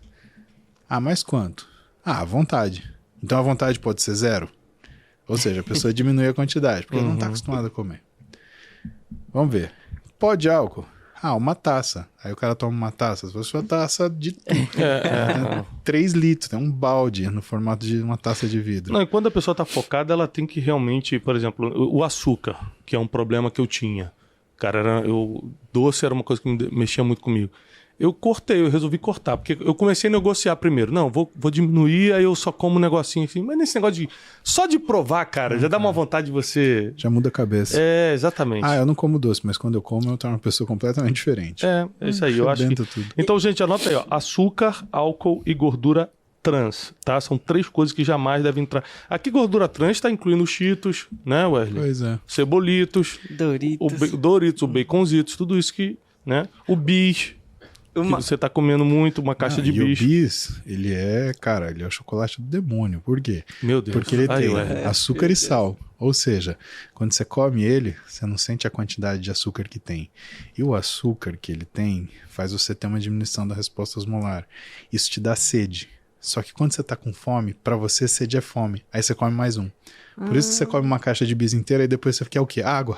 Mas quanto? À vontade. Então a vontade pode ser 0. Ou seja, a pessoa diminui a quantidade, porque ela não está acostumada a comer. Vamos ver. Pó de álcool. Uma taça. Aí o cara toma uma taça. Se fosse uma taça de 3 litros, tem um balde no formato de uma taça de vidro. Não, e quando a pessoa está focada, ela tem que realmente, por exemplo, o açúcar, que é um problema que eu tinha. Cara, doce era uma coisa que mexia muito comigo. Eu resolvi cortar, porque eu comecei a negociar primeiro. Não, vou diminuir, aí eu só como um negocinho assim. Mas nesse negócio só de provar, cara, já dá uma vontade de você... Já muda a cabeça. Exatamente. Eu não como doce, mas quando eu como, eu torno uma pessoa completamente diferente. É isso aí, eu acho que... Tudo. Então, gente, anota aí, ó. Açúcar, álcool e gordura trans, tá? São 3 coisas que jamais devem entrar. Aqui, gordura trans tá incluindo Cheetos, né, Wesley? Pois é. Cebolitos. Doritos, o baconzitos, tudo isso que, né? O bis... Que você tá comendo muito, uma caixa de bis. E o bis, ele é o chocolate do demônio. Por quê? Meu Deus. Porque ele tem açúcar e sal. Ou seja, quando você come ele, você não sente a quantidade de açúcar que tem. E o açúcar que ele tem faz você ter uma diminuição da resposta osmolar. Isso te dá sede. Só que quando você tá com fome, pra você sede é fome. Aí você come mais um. Por isso que você come uma caixa de bis inteira e depois você quer o quê? Água.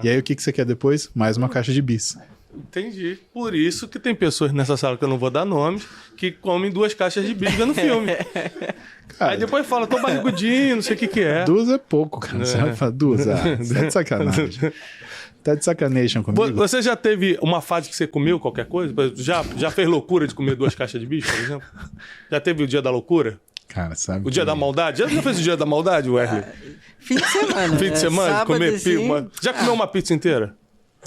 E aí o que você quer depois? Mais uma caixa de bis. Entendi. Por isso que tem pessoas nessa sala, que eu não vou dar nomes, que comem 2 caixas de bis vendo filme. Cara, aí depois fala, tô barrigudinho, não sei o que é. 2 é pouco, cara. Você vai falar 2? Você tá de sacanagem. Tá de sacanagem comigo. Você já teve uma fase que você comeu qualquer coisa? Já fez loucura de comer 2 caixas de bis, por exemplo? Já teve o dia da loucura? Cara, sabe? O dia da maldade? Já fez o dia da maldade, Wesley? Fim de semana. Fim de semana? Sábado, Comer assim... Já comeu uma pizza inteira?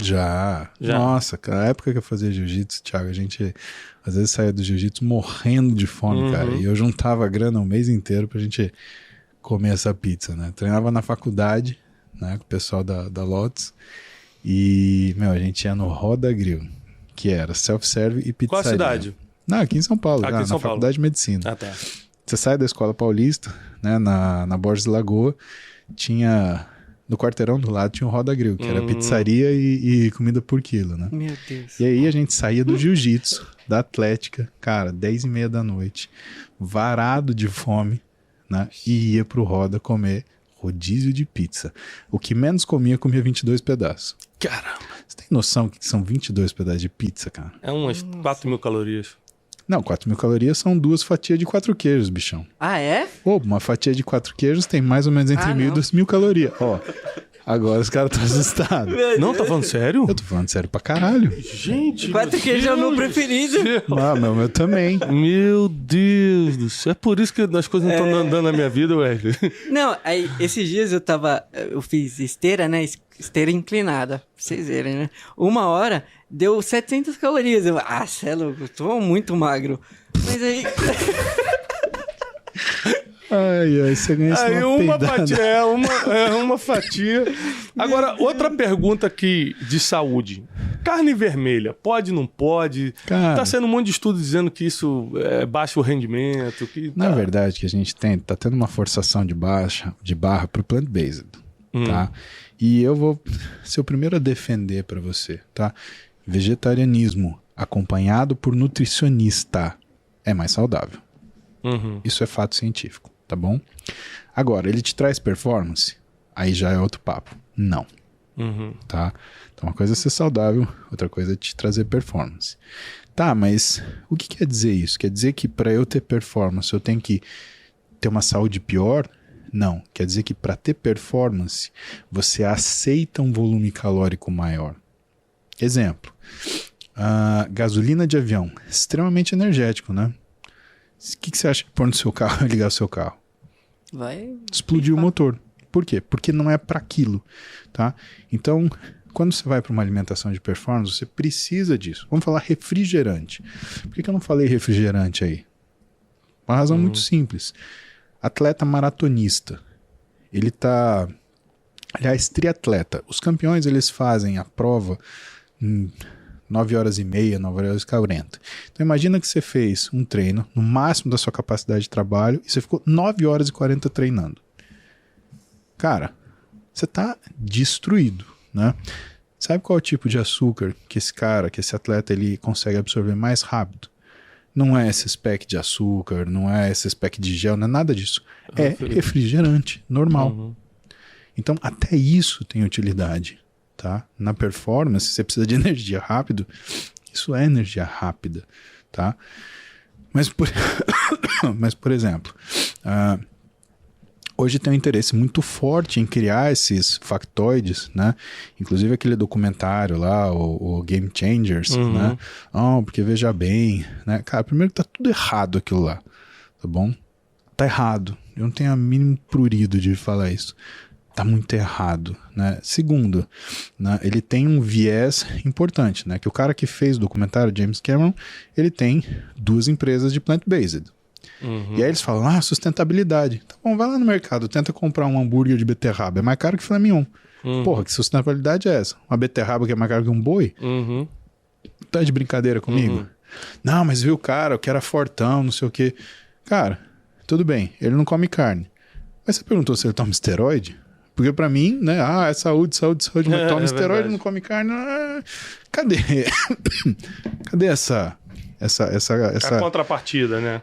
Já. Nossa, cara, a época que eu fazia jiu-jitsu, Thiago, a gente às vezes saía do jiu-jitsu morrendo de fome, cara. E eu juntava grana o mês inteiro pra gente comer essa pizza, né? Treinava na faculdade, né, com o pessoal da Lotus. E, a gente ia no Roda Grill, que era self-serve e pizzaria. Qual a cidade? Não, aqui em São Paulo, aqui em São na Faculdade de Medicina. Ah, tá. Você sai da Escola Paulista, né, na Borges de Lagoa, tinha... No quarteirão do lado tinha um Roda Grill, que era pizzaria e comida por quilo, né? Meu Deus. E aí a gente saía do jiu-jitsu, da atlética, cara, 10h30 da noite, varado de fome, né? E ia pro Roda comer rodízio de pizza. O que menos comia 22 pedaços. Caramba. Você tem noção que são 22 pedaços de pizza, cara? É umas 4.000 calorias. Não, 4.000 calorias são 2 fatias de 4 queijos, bichão. Ah, é? Uma fatia de 4 queijos tem mais ou menos entre 1.000 e 2.000 calorias. Agora os caras estão assustados. Não, tá falando sério? Eu tô falando sério pra caralho. Gente, 4 queijos é o meu preferido. Meu também. Meu Deus do céu. É por isso que as coisas não estão andando na minha vida, Wesley. Não, aí esses dias eu fiz esteira, né? Esteira inclinada, pra vocês verem, né? 1 hora deu 700 calorias. Cê é louco, eu tô muito magro. Mas aí... Ai, você ganha isso uma fatia, uma fatia. Agora, outra pergunta aqui de saúde. Carne vermelha, pode, não pode? Cara, tá sendo um monte de estudo dizendo que isso baixa o rendimento. Na verdade, que a gente tá tendo uma forçação de barra pro plant-based, tá? E eu vou ser o primeiro a defender para você, tá? Vegetarianismo acompanhado por nutricionista é mais saudável. Isso é fato científico, tá bom? Agora, ele te traz performance? Aí já é outro papo. Não. Tá? Então, uma coisa é ser saudável, outra coisa é te trazer performance. Tá, mas o que quer dizer isso? Quer dizer que para eu ter performance eu tenho que ter uma saúde pior? Não. Quer dizer que para ter performance você aceita um volume calórico maior. Exemplo. Gasolina de avião. Extremamente energético, né? O que você acha que pôr no seu carro e ligar o seu carro? Vai explodir o motor. Por quê? Porque não é para aquilo, tá? Então, quando você vai para uma alimentação de performance, você precisa disso. Vamos falar refrigerante. Por que eu não falei refrigerante aí? Uma razão muito simples. Atleta maratonista. Ele tá... Aliás, triatleta. Os campeões, eles fazem a prova 9h30, 9h40. Então imagina que você fez um treino no máximo da sua capacidade de trabalho e você ficou 9h40 treinando. Cara, você tá destruído, né? Sabe qual é o tipo de açúcar que esse atleta, ele consegue absorver mais rápido? Não é esse spec de açúcar, não é esse spec de gel, não é nada disso. É refrigerante, normal. Uhum. Então, até isso tem utilidade, tá? Na performance, você precisa de energia rápido, isso é energia rápida, tá? Mas, por exemplo, hoje tem um interesse muito forte em criar esses factoides, né? Inclusive aquele documentário lá, o Game Changers, né? Porque veja bem, né? Cara, primeiro que tá tudo errado aquilo lá, tá bom? Tá errado. Eu não tenho a mínimo prurido de falar isso. Tá muito errado, né? Segundo, né, ele tem um viés importante, né? Que o cara que fez o documentário, James Cameron, ele tem 2 empresas de plant-based. E aí eles falam, sustentabilidade. Tá bom, vai lá no mercado, tenta comprar um hambúrguer de beterraba. É mais caro que filé mignon. Porra, que sustentabilidade é essa? Uma beterraba que é mais caro que um boi? Tá de brincadeira comigo? Não, mas viu o cara, que era fortão, não sei o quê. Cara, tudo bem, ele não come carne. Mas você perguntou se ele toma esteroide? Porque pra mim, né, é saúde, mas toma esteroide, não come carne. Cadê? Cadê essa A contrapartida, né?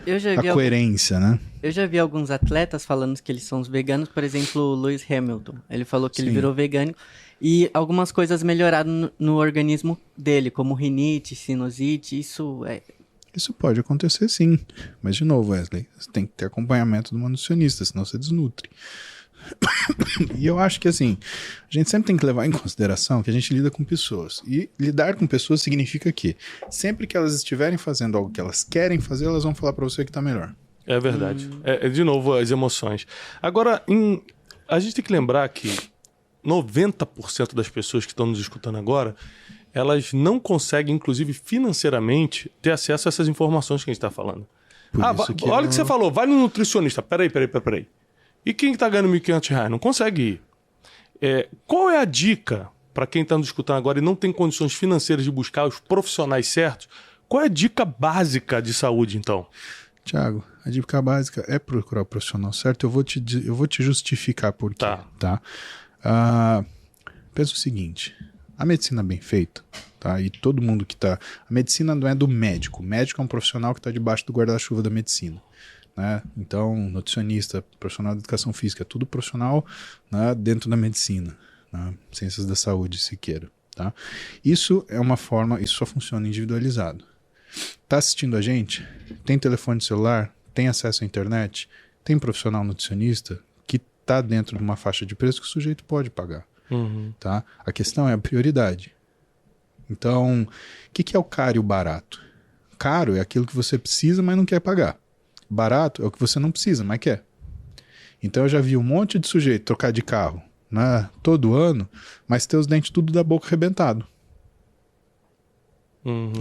Eu já vi coerência, né? Eu já vi alguns atletas falando que eles são os veganos, por exemplo, o Lewis Hamilton. Ele falou que ele virou vegano e algumas coisas melhoraram no organismo dele, como rinite, sinusite, Isso pode acontecer sim, mas de novo, Wesley, você tem que ter acompanhamento de uma nutricionista, senão você desnutre. E eu acho que assim, a gente sempre tem que levar em consideração que a gente lida com pessoas. E lidar com pessoas significa que sempre que elas estiverem fazendo algo que elas querem fazer, elas vão falar pra você que tá melhor. É verdade. De novo, as emoções. Agora, a gente tem que lembrar que 90% das pessoas que estão nos escutando agora, elas não conseguem, inclusive financeiramente, ter acesso a essas informações que a gente está falando. Olha o que você falou, vai no nutricionista. Peraí. E quem está ganhando R$1.500? Não consegue ir. Qual é a dica para quem está nos escutando agora e não tem condições financeiras de buscar os profissionais certos? Qual é a dica básica de saúde, então? Tiago, a dica básica é procurar o profissional certo. Eu vou te justificar por quê. Tá? Pensa o seguinte, a medicina bem feita, tá? E todo mundo que tá... A medicina não é do médico. O médico é um profissional que está debaixo do guarda-chuva da medicina. Né? Então, nutricionista, profissional de educação física, é tudo profissional, né, dentro da medicina, né? Ciências da saúde, se queira, tá? Isso é uma forma, isso só funciona individualizado. Tá assistindo a gente? Tem telefone celular? Tem acesso à internet? Tem profissional nutricionista que tá dentro de uma faixa de preço que o sujeito pode pagar, tá? A questão é a prioridade. Então, o que é o caro e o barato? Caro é aquilo que você precisa, mas não quer pagar. Barato é o que você não precisa, mas quer. Então eu já vi um monte de sujeito trocar de carro, né, todo ano, mas ter os dentes tudo da boca arrebentado.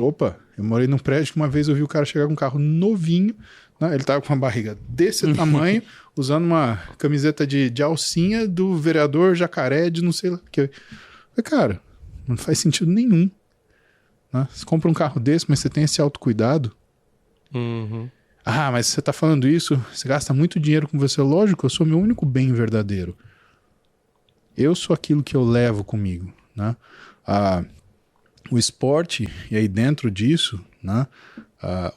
Opa, eu morei num prédio que uma vez eu vi o cara chegar com um carro novinho, né, ele tava com uma barriga desse tamanho, usando uma camiseta de alcinha do vereador Jacaré de não sei lá o que. Cara, não faz sentido nenhum. Né? Você compra um carro desse, mas você tem esse autocuidado. Mas você tá falando isso, você gasta muito dinheiro com você. Lógico, eu sou meu único bem verdadeiro. Eu sou aquilo que eu levo comigo, né? O esporte, e aí dentro disso, né?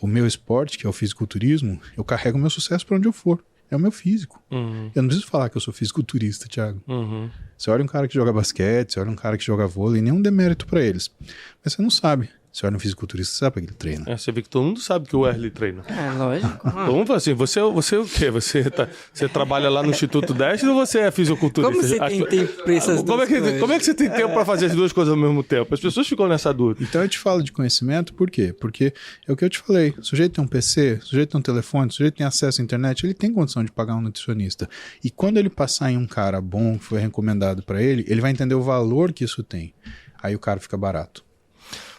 O meu esporte, que é o fisiculturismo, eu carrego o meu sucesso para onde eu for. É o meu físico. Eu não preciso falar que eu sou fisiculturista, Thiago. Você olha um cara que joga basquete, você olha um cara que joga vôlei, nenhum demérito para eles. Mas você não sabe. Você olha um fisiculturista, você sabe para que ele treina. Você vê que todo mundo sabe que o Wesley treina. Lógico. Todo mundo fala assim, você o quê? Você trabalha lá no Instituto Destro ou você é fisiculturista? Como você tem tempo para essas duas coisas? Como é que você tem tempo para fazer as duas coisas ao mesmo tempo? As pessoas ficam nessa dúvida. Então eu te falo de conhecimento, por quê? Porque é o que eu te falei. O sujeito tem um PC, o sujeito tem um telefone, o sujeito tem acesso à internet, ele tem condição de pagar um nutricionista. E quando ele passar em um cara bom, que foi recomendado para ele vai entender o valor que isso tem. Aí o cara fica barato.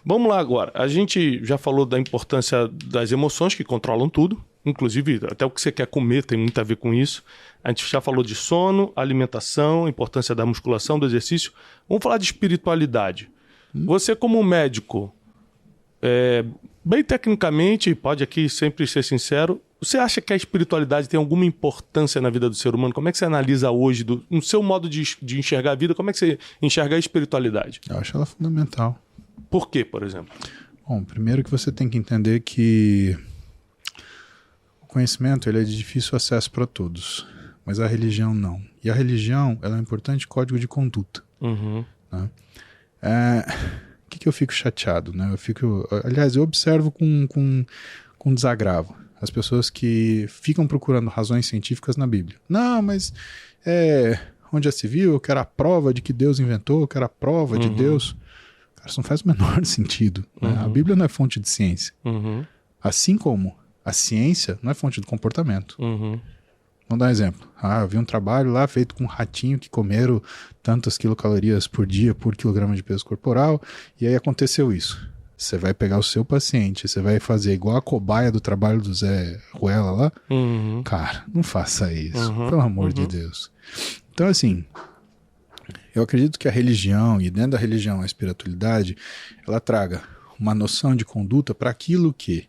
Vamos lá agora. A gente já falou da importância das emoções que controlam tudo. Inclusive, até o que você quer comer tem muito a ver com isso. A gente já falou de sono, alimentação, importância da musculação, do exercício. Vamos falar de espiritualidade. Você como médico, bem tecnicamente, pode aqui sempre ser sincero, você acha que a espiritualidade tem alguma importância na vida do ser humano? Como é que você analisa hoje, no seu modo de enxergar a vida, como é que você enxerga a espiritualidade? Eu acho ela fundamental. Por quê, por exemplo? Bom, primeiro que você tem que entender que o conhecimento ele é de difícil acesso para todos, mas a religião não. E a religião ela é um importante código de conduta. Né? O que eu fico chateado? Né? Aliás, eu observo com desagravo as pessoas que ficam procurando razões científicas na Bíblia. Não, mas onde já se viu, eu quero a prova de que Deus inventou, eu quero a prova de Deus. Cara, isso não faz o menor sentido. Né? A Bíblia não é fonte de ciência. Assim como a ciência não é fonte de comportamento. Vamos dar um exemplo. Eu vi um trabalho lá feito com um ratinho que comeram tantas quilocalorias por dia por quilograma de peso corporal, e aí aconteceu isso. Você vai pegar o seu paciente, você vai fazer igual a cobaia do trabalho do Zé Ruela lá. Cara, não faça isso, pelo amor de Deus. Então, assim, eu acredito que a religião, e dentro da religião a espiritualidade, ela traga uma noção de conduta para aquilo que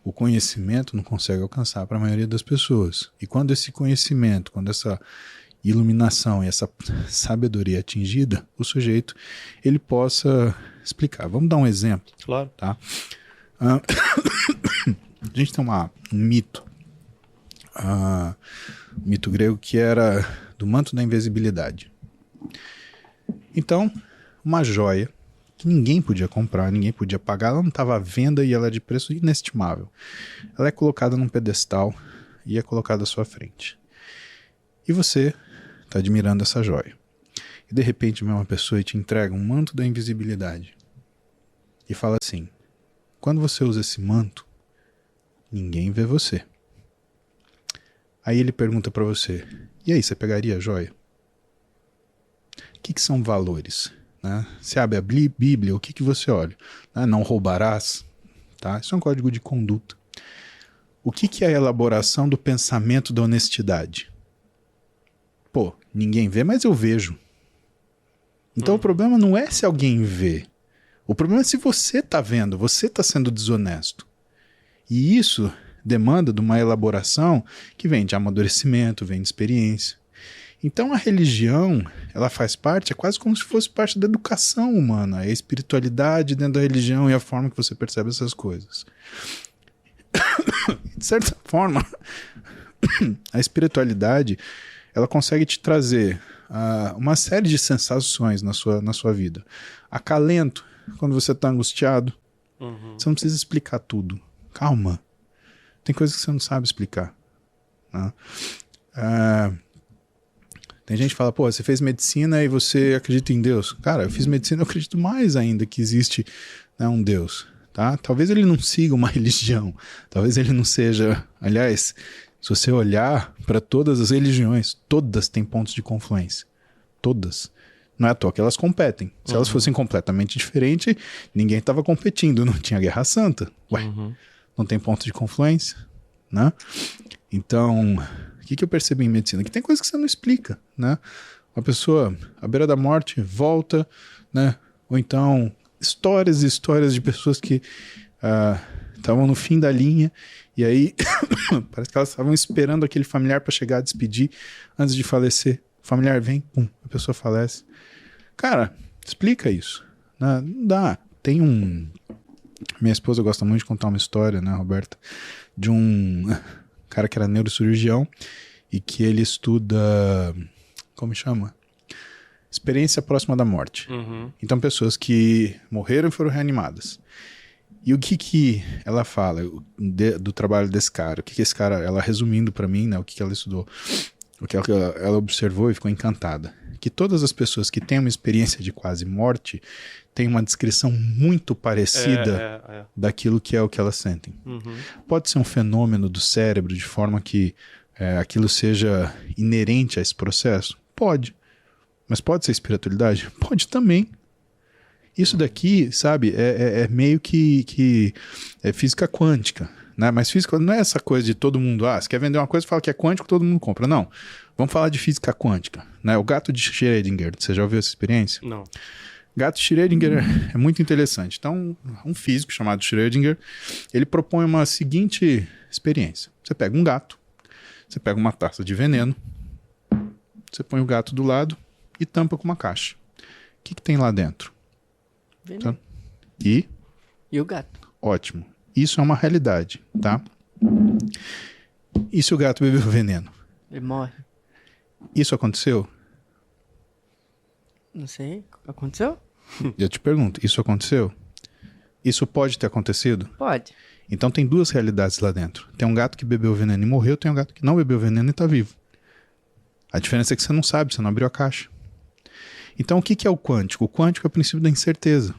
o conhecimento não consegue alcançar para a maioria das pessoas. E quando esse conhecimento, quando essa iluminação e essa sabedoria é atingida, o sujeito ele possa explicar. Vamos dar um exemplo. Claro. Tá? A gente tem um mito, um mito grego que era do manto da invisibilidade. Então, uma joia que ninguém podia comprar, ninguém podia pagar, ela não estava à venda e ela é de preço inestimável. Ela é colocada num pedestal e é colocada à sua frente. E você está admirando essa joia. E de repente vem uma pessoa e te entrega um manto da invisibilidade. E fala assim, quando você usa esse manto, ninguém vê você. Aí ele pergunta para você, e aí, você pegaria a joia? O que são valores? Né? Você abre a Bíblia, o que você olha? Não roubarás. Tá? Isso é um código de conduta. O que é a elaboração do pensamento da honestidade? Pô, ninguém vê, mas eu vejo. Então o problema não é se alguém vê. O problema é se você está vendo, você está sendo desonesto. E isso demanda de uma elaboração que vem de amadurecimento, vem de experiência. Então a religião, ela faz parte, é quase como se fosse parte da educação humana, a espiritualidade dentro da religião e a forma que você percebe essas coisas. De certa forma, a espiritualidade, ela consegue te trazer uma série de sensações na sua vida. Acalento, quando você está angustiado. Você não precisa explicar tudo. Calma. Tem coisas que você não sabe explicar. Né? Tem gente que fala, pô, você fez medicina e você acredita em Deus. Cara, eu fiz medicina e eu acredito mais ainda que existe, né, um Deus. Tá? Talvez ele não siga uma religião. Talvez ele não seja... Aliás, se você olhar para todas as religiões, todas têm pontos de confluência. Todas. Não é à toa que elas competem. Se elas fossem completamente diferentes, ninguém estava competindo. Não tinha Guerra Santa. Ué, não tem ponto de confluência? Né? Então... O que eu percebi em medicina? Que tem coisas que você não explica, né? Uma pessoa à beira da morte volta, né? Ou então histórias e histórias de pessoas que estavam no fim da linha e aí parece que elas estavam esperando aquele familiar para chegar a despedir antes de falecer. O familiar vem, pum, a pessoa falece. Cara, explica isso. Né? Não dá. Tem minha esposa gosta muito de contar uma história, né, Roberta? De um... cara que era neurocirurgião e que ele estuda, como chama? Experiência próxima da morte. Então pessoas que morreram e foram reanimadas. E o que ela fala do trabalho desse cara? O que esse cara, ela resumindo para mim, né, o que ela estudou, o que ela observou e ficou encantada. Que todas as pessoas que têm uma experiência de quase morte têm uma descrição muito parecida daquilo que é o que elas sentem. Pode ser um fenômeno do cérebro de forma que aquilo seja inerente a esse processo? Pode. Mas pode ser espiritualidade? Pode também. Isso daqui, sabe, é meio que é física quântica. Né? Mas física não é essa coisa de todo mundo, se quer vender uma coisa, fala que é quântico, todo mundo compra. Não. Vamos falar de física quântica. Né? O gato de Schrödinger, você já ouviu essa experiência? Não. Gato de Schrödinger é muito interessante. Então, um físico chamado Schrödinger, ele propõe uma seguinte experiência. Você pega um gato, você pega uma taça de veneno, você põe o gato do lado e tampa com uma caixa. O que tem lá dentro? Veneno. E E o gato? Ótimo. Isso é uma realidade, tá? E se o gato bebeu veneno? Ele morre. Isso aconteceu? Não sei. Aconteceu? Eu te pergunto, isso aconteceu? Isso pode ter acontecido? Pode. Então tem duas realidades lá dentro. Tem um gato que bebeu veneno e morreu, tem um gato que não bebeu veneno e tá vivo. A diferença é que você não sabe, você não abriu a caixa. Então o que é o quântico? O quântico é o princípio da incerteza.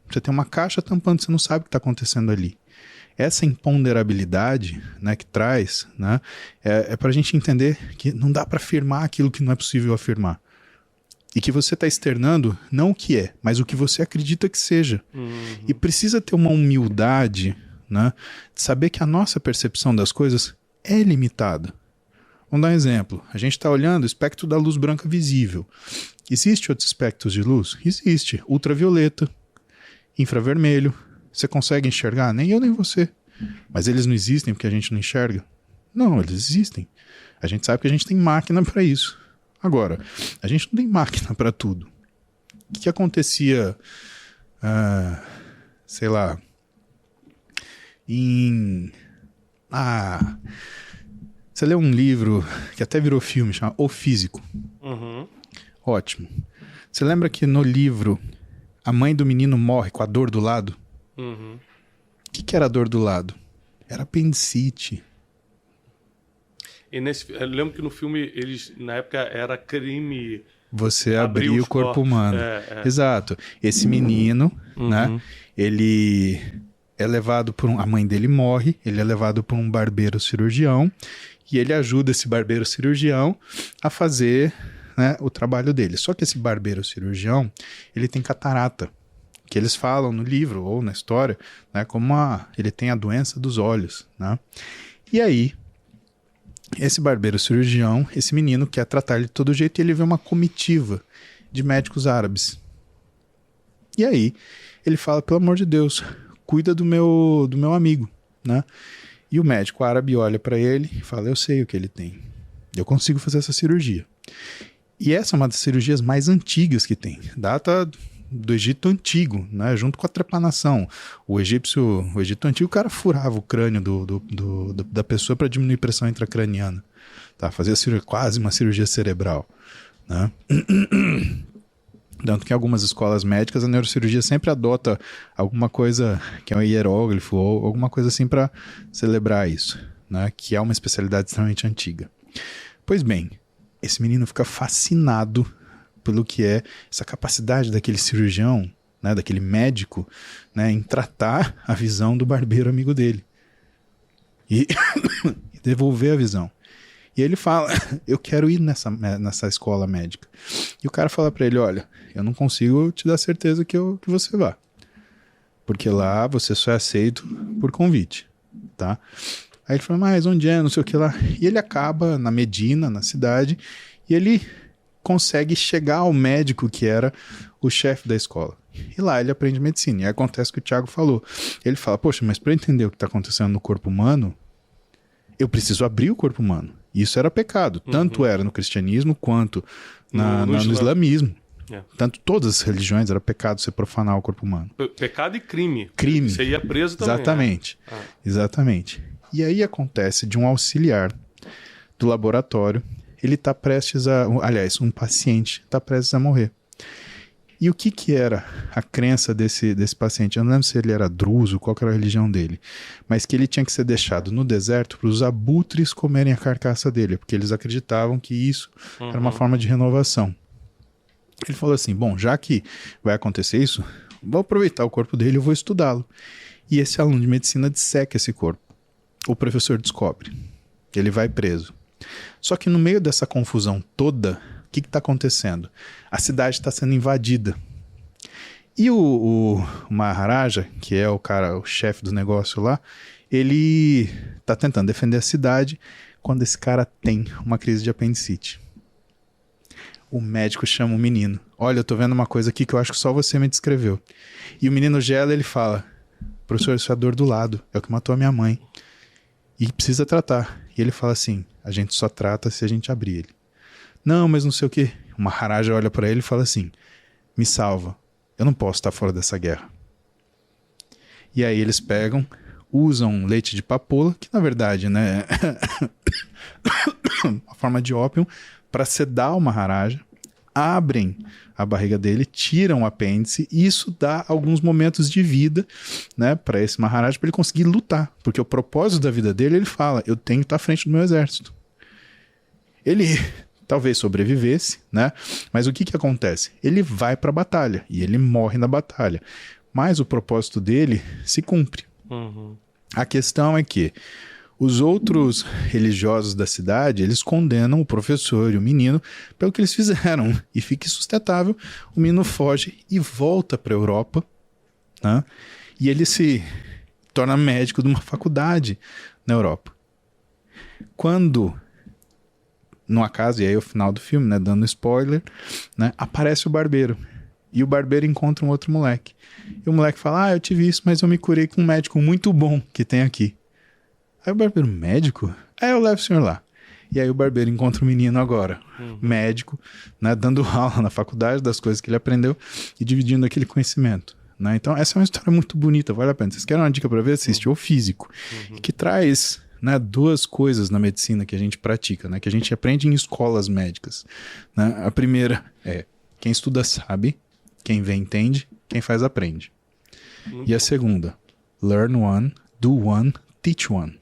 Você tem uma caixa tampando, você não sabe o que está acontecendo ali. Essa imponderabilidade, né, que traz, né, é para a gente entender que não dá para afirmar aquilo que não é possível afirmar. E que você está externando não o que é, mas o que você acredita que seja. E precisa ter uma humildade, né, de saber que a nossa percepção das coisas é limitada. Vamos dar um exemplo. A gente está olhando o espectro da luz branca visível. Existe outros espectros de luz? Existe. Ultravioleta, infravermelho. Você consegue enxergar? Nem eu nem você. Mas eles não existem porque a gente não enxerga? Não, eles existem. A gente sabe que a gente tem máquina para isso. Agora, a gente não tem máquina para tudo. O que acontecia, sei lá, você leu um livro que até virou filme, chama O Físico. Ótimo. Você lembra que no livro a mãe do menino morre com a dor do lado? O que era a dor do lado? Era apendicite. E eu lembro que no filme, na época, era crime... Você abrir o corpo humano. Exato. Esse menino, né? Ele é levado por a mãe dele morre, ele é levado por um barbeiro cirurgião e ele ajuda esse barbeiro cirurgião a fazer, né, o trabalho dele. Só que esse barbeiro cirurgião, ele tem catarata, que eles falam no livro ou na história, né, como ele tem a doença dos olhos, né? E aí, esse barbeiro cirurgião, esse menino quer tratar ele de todo jeito e ele vê uma comitiva de médicos árabes. E aí, ele fala, pelo amor de Deus, cuida do meu amigo, né? E o médico árabe olha para ele e fala, eu sei o que ele tem. Eu consigo fazer essa cirurgia. E essa é uma das cirurgias mais antigas que tem. Data do Egito Antigo, né? Junto com a trepanação. O Egito Antigo, o cara furava o crânio da pessoa para diminuir a pressão intracraniana. Tá? Fazia quase uma cirurgia cerebral, né? Tanto que em algumas escolas médicas a neurocirurgia sempre adota alguma coisa que é um hieróglifo ou alguma coisa assim para celebrar isso, né? Que é uma especialidade extremamente antiga. Pois bem, esse menino fica fascinado pelo que é essa capacidade daquele cirurgião, né, daquele médico, né, em tratar a visão do barbeiro amigo dele e devolver a visão. E ele fala, eu quero ir nessa escola médica. E o cara fala pra ele, olha, eu não consigo te dar certeza que você vá. Porque lá você só é aceito por convite, tá? Aí ele fala, mas onde é, não sei o que lá. E ele acaba na Medina, na cidade, e ele consegue chegar ao médico que era o chefe da escola. E lá ele aprende medicina. E aí acontece o que o Thiago falou. Ele fala, poxa, mas para eu entender o que está acontecendo no corpo humano, eu preciso abrir o corpo humano. Isso era pecado. Tanto era no cristianismo quanto no islamismo. Tanto todas as religiões era pecado você profanar o corpo humano. Pecado e crime. Crime. Você ia preso também. Exatamente. Né? Exatamente. E aí acontece de um auxiliar do laboratório, ele está prestes um paciente está prestes a morrer. E o que era a crença desse paciente? Eu não lembro se ele era druso, qual que era a religião dele, mas que ele tinha que ser deixado no deserto para os abutres comerem a carcaça dele, porque eles acreditavam que isso era uma forma de renovação. Ele falou assim, bom, já que vai acontecer isso, vou aproveitar o corpo dele e vou estudá-lo. E esse aluno de medicina disseca esse corpo. O professor descobre. Ele vai preso. Só que no meio dessa confusão toda, o que está acontecendo? A cidade está sendo invadida. E o Maharaja, que é o chefe do negócio lá, ele está tentando defender a cidade quando esse cara tem uma crise de apendicite. O médico chama o menino. Olha, eu tô vendo uma coisa aqui que eu acho que só você me descreveu. E o menino gela, ele fala, professor, isso é a dor do lado, é o que matou a minha mãe. E precisa tratar. E ele fala assim, a gente só trata se a gente abrir ele. Não, mas não sei o quê. O Maharaja olha para ele e fala assim, me salva, eu não posso estar fora dessa guerra. E aí eles pegam, usam leite de papoula, que na verdade, né, é uma forma de ópio, para sedar o Maharaja, abrem a barriga dele, tiram o apêndice, e isso dá alguns momentos de vida, né, para esse Maharaja, para ele conseguir lutar, porque o propósito da vida dele, ele fala, eu tenho que estar à frente do meu exército. Ele talvez sobrevivesse, né, mas o que acontece? Ele vai para a batalha, e ele morre na batalha, mas o propósito dele se cumpre. A questão é que os outros religiosos da cidade, eles condenam o professor e o menino pelo que eles fizeram. E fica insustentável, o menino foge e volta para a Europa, né? E ele se torna médico de uma faculdade na Europa. Quando, no acaso, e aí é o final do filme, né, dando spoiler, né, aparece o barbeiro. E o barbeiro encontra um outro moleque. E o moleque fala, eu tive isso, mas eu me curei com um médico muito bom que tem aqui. Aí o barbeiro, médico? Eu levo o senhor lá. E aí o barbeiro encontra o menino agora, médico, né, dando aula na faculdade das coisas que ele aprendeu e dividindo aquele conhecimento. Né? Então essa é uma história muito bonita, vale a pena. Vocês querem uma dica para ver? Assiste O Físico, que traz, né, duas coisas na medicina que a gente pratica, né, que a gente aprende em escolas médicas. Né? A primeira é, quem estuda sabe, quem vê entende, quem faz aprende. E a segunda, learn one, do one, teach one.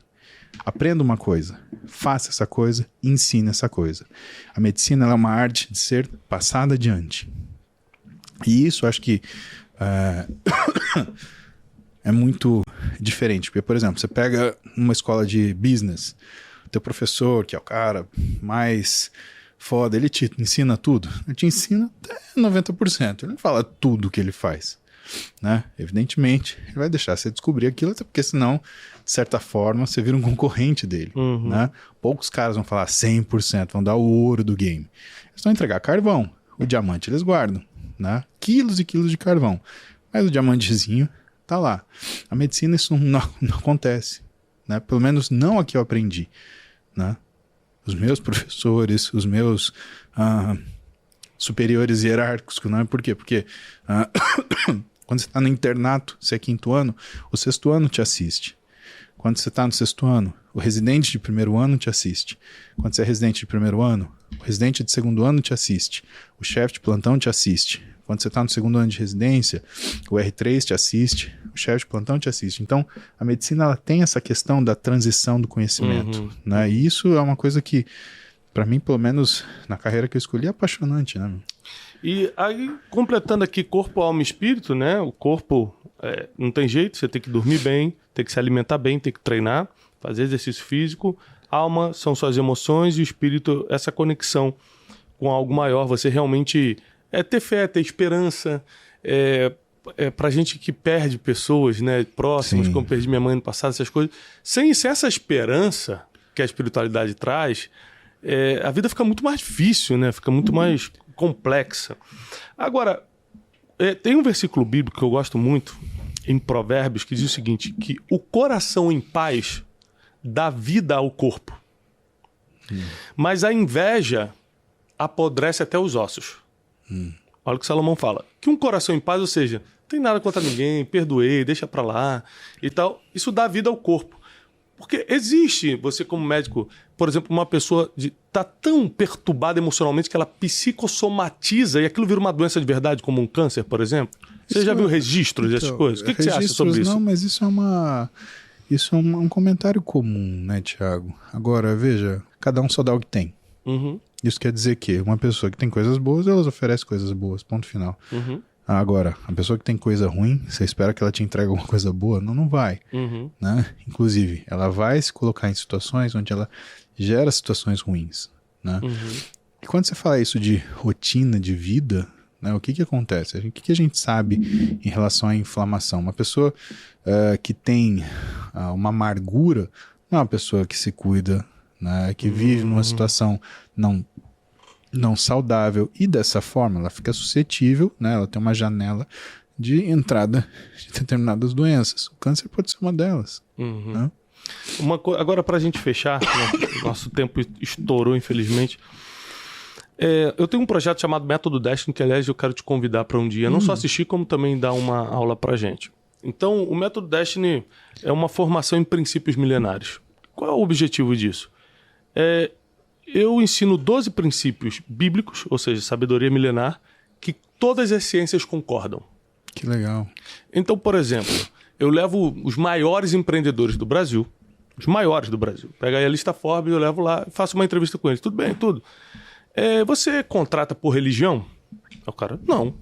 Aprenda uma coisa, faça essa coisa, ensine essa coisa. A medicina ela é uma arte de ser passada adiante. E isso acho que é muito diferente. Porque, por exemplo, você pega uma escola de business, teu professor, que é o cara mais foda, ele te ensina tudo. Ele te ensina até 90%. Ele não fala tudo o que ele faz. Né? Evidentemente, ele vai deixar você descobrir aquilo, até porque senão, de certa forma, você vira um concorrente dele. Né? Poucos caras vão falar 100%, vão dar o ouro do game. Eles vão entregar carvão. O diamante eles guardam. Né? Quilos e quilos de carvão. Mas o diamantezinho tá lá. A medicina isso não acontece. Né? Pelo menos não aqui eu aprendi. Né? Os meus professores, os meus superiores hierárquicos, não é? Por quê? Porque quando você está no internato, você é 5º ano, o 6º ano te assiste. Quando você está no 6º ano, o residente de 1º ano te assiste. Quando você é residente de 1º ano, o residente de 2º ano te assiste. O chefe de plantão te assiste. Quando você está no 2º ano de residência, o R3 te assiste, o chefe de plantão te assiste. Então, a medicina ela tem essa questão da transição do conhecimento. Né? E isso é uma coisa que, para mim, pelo menos na carreira que eu escolhi, é apaixonante. Né? E aí, completando aqui corpo, alma e espírito, né? O corpo não tem jeito, você tem que dormir bem, tem que se alimentar bem, tem que treinar, fazer exercício físico. Alma são suas emoções e o espírito, essa conexão com algo maior. Você realmente ter fé, ter esperança. Pra gente que perde pessoas, né, próximas, como perdi minha mãe no passado, essas coisas. Sem essa esperança que a espiritualidade traz, a vida fica muito mais difícil, né? Fica muito mais complexa. Agora, tem um versículo bíblico que eu gosto muito, em Provérbios, que diz o seguinte, que o coração em paz dá vida ao corpo, mas a inveja apodrece até os ossos. Olha o que Salomão fala. Que um coração em paz, ou seja, não tem nada contra ninguém, perdoei, deixa pra lá e tal, isso dá vida ao corpo. Porque existe, você como médico, por exemplo, uma pessoa tá tão perturbada emocionalmente que ela psicossomatiza e aquilo vira uma doença de verdade, como um câncer, por exemplo. Você já viu registros dessas coisas? O que você acha sobre isso? Não, mas isso é um comentário comum, né, Thiago? Agora, veja, cada um só dá o que tem. Isso quer dizer que uma pessoa que tem coisas boas, elas oferecem coisas boas, ponto final. Agora, a pessoa que tem coisa ruim, você espera que ela te entregue alguma coisa boa? Não vai. Né? Inclusive, ela vai se colocar em situações onde ela gera situações ruins. Né? E quando você fala isso de rotina de vida, né, o que acontece? O que a gente sabe em relação à inflamação? Uma pessoa que tem uma amargura não é uma pessoa que se cuida, né, que vive numa situação não saudável, e dessa forma ela fica suscetível, né, ela tem uma janela de entrada de determinadas doenças. O câncer pode ser uma delas. Né? Agora, para a gente fechar, né, nosso tempo estourou, infelizmente. Eu tenho um projeto chamado Método Destiny, que aliás eu quero te convidar para um dia, não só assistir, como também dar uma aula pra gente. Então, o Método Destiny é uma formação em princípios milenares. Qual é o objetivo disso? Eu ensino 12 princípios bíblicos, ou seja, sabedoria milenar, que todas as ciências concordam. Que legal. Então, por exemplo, eu levo os maiores empreendedores do Brasil, Pega aí a lista Forbes, eu levo lá, faço uma entrevista com eles. Tudo bem, tudo. Você contrata por religião? O cara, não.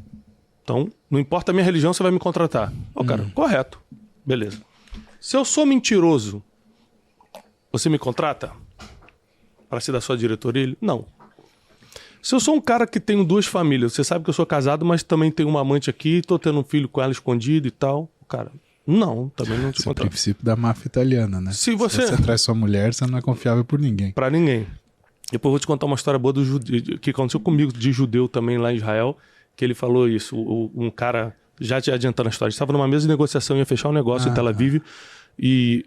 Então, não importa a minha religião, você vai me contratar. O cara, correto. Beleza. Se eu sou mentiroso, você me contrata? Para ser da sua diretoria? Ele, não. Se eu sou um cara que tenho 2 famílias, você sabe que eu sou casado, mas também tenho uma amante aqui, tô tendo um filho com ela escondido e tal. O cara, não, também não te Esse é o contrato. princípio da máfia italiana, né? Se você traz sua mulher, você não é confiável por ninguém. Pra ninguém. Depois eu vou te contar uma história boa que aconteceu comigo de judeu também lá em Israel, que ele falou isso. Um cara, já te adiantando a história, estava numa mesa de negociação, ia fechar um negócio em Tel Aviv, e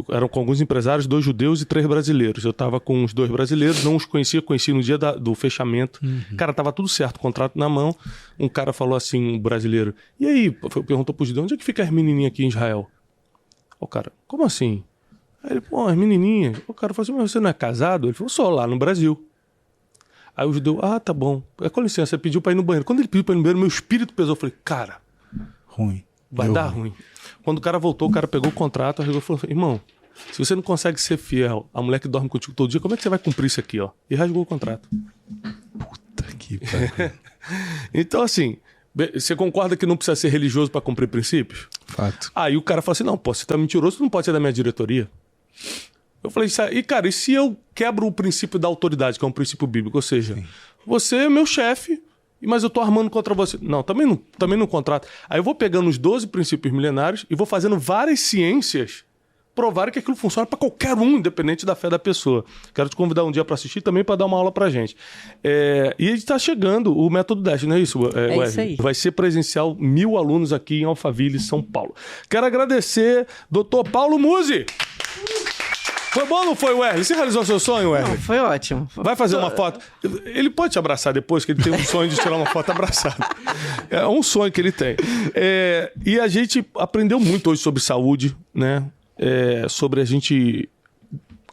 eram com alguns empresários, 2 judeus e 3 brasileiros. Eu estava com os 2 brasileiros, não os conheci no dia do fechamento. Cara, tava tudo certo, contrato na mão. Um cara falou assim, um brasileiro, e aí, perguntou pro judeu, onde é que fica as menininhas aqui em Israel? O cara, como assim? Aí ele, as menininhas. O cara falou assim, mas você não é casado? Ele falou, sou, lá no Brasil. Aí o judeu, tá bom. Com licença, você pediu pra ir no banheiro. Quando ele pediu pra ir no banheiro, meu espírito pesou. Eu falei, cara, ruim. Vai dar ruim. Quando o cara voltou, o cara pegou o contrato, arregou e falou, irmão, se você não consegue ser fiel à mulher que dorme contigo todo dia, como é que você vai cumprir isso aqui, ó? E rasgou o contrato. Puta que pariu. Então, assim, você concorda que não precisa ser religioso pra cumprir princípios? Fato. Aí o cara falou assim, não, você tá mentiroso, você não pode ser da minha diretoria. Eu falei, cara, e se eu quebro o princípio da autoridade, que é um princípio bíblico? Ou seja, você é meu chefe, mas eu tô armando contra você. Não, também não contrato. Aí eu vou pegando os 12 princípios milenários e vou fazendo várias ciências provarem que aquilo funciona para qualquer um, independente da fé da pessoa. Quero te convidar um dia para assistir também para dar uma aula pra gente. E está chegando o Método Destiny, não é isso? Isso aí. Vai ser presencial, 1000 alunos aqui em Alphaville, São Paulo. Quero agradecer, Dr. Paulo Musi. Foi bom ou não foi, Wesley? Você realizou seu sonho, Wesley? Não, foi ótimo. Vai fazer uma foto? Ele pode te abraçar depois, que ele tem um sonho de tirar uma foto abraçado. É um sonho que ele tem. E a gente aprendeu muito hoje sobre saúde, né? Sobre a gente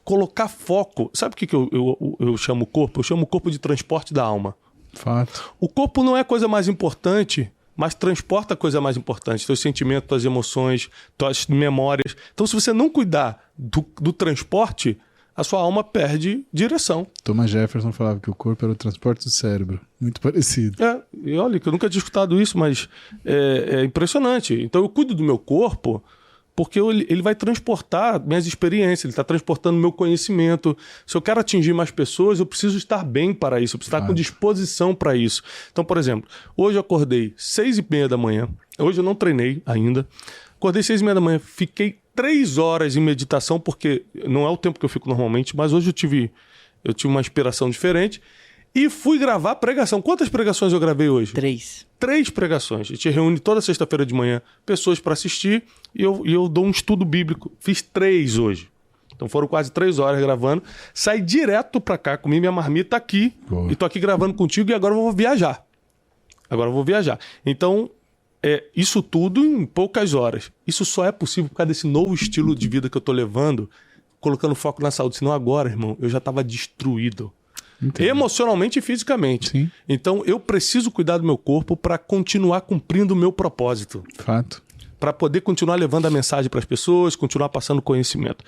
colocar foco. Sabe o que eu chamo o corpo? Eu chamo o corpo de transporte da alma. Fato. O corpo não é a coisa mais importante, mas transporta a coisa mais importante. Teus sentimentos, tuas emoções, tuas memórias. Então, se você não cuidar do transporte, a sua alma perde direção. Thomas Jefferson falava que o corpo era o transporte do cérebro. Muito parecido. E olha, que eu nunca tinha escutado isso, mas é impressionante. Então, eu cuido do meu corpo porque ele vai transportar minhas experiências, ele está transportando meu conhecimento. Se eu quero atingir mais pessoas, eu preciso estar bem para isso, eu preciso estar com disposição para isso. Então, por exemplo, hoje eu acordei 6h30 da manhã, hoje eu não treinei ainda, acordei 6h30 da manhã, fiquei 3 horas em meditação, porque não é o tempo que eu fico normalmente, mas hoje eu tive uma inspiração diferente, e fui gravar pregação. Quantas pregações eu gravei hoje? 3. 3 pregações. A gente reúne toda sexta-feira de manhã pessoas para assistir e eu dou um estudo bíblico. Fiz 3 hoje. Então foram quase 3 horas gravando. Saí direto para cá, comi minha marmita aqui. Boa. E tô aqui gravando contigo e agora eu vou viajar. Então, isso tudo em poucas horas. Isso só é possível por causa desse novo estilo de vida que eu tô levando, colocando foco na saúde. Senão agora, irmão, eu já tava destruído. Entendi. Emocionalmente e fisicamente. Sim. Então eu preciso cuidar do meu corpo para continuar cumprindo o meu propósito. Fato. Para poder continuar levando a mensagem para as pessoas, continuar passando conhecimento.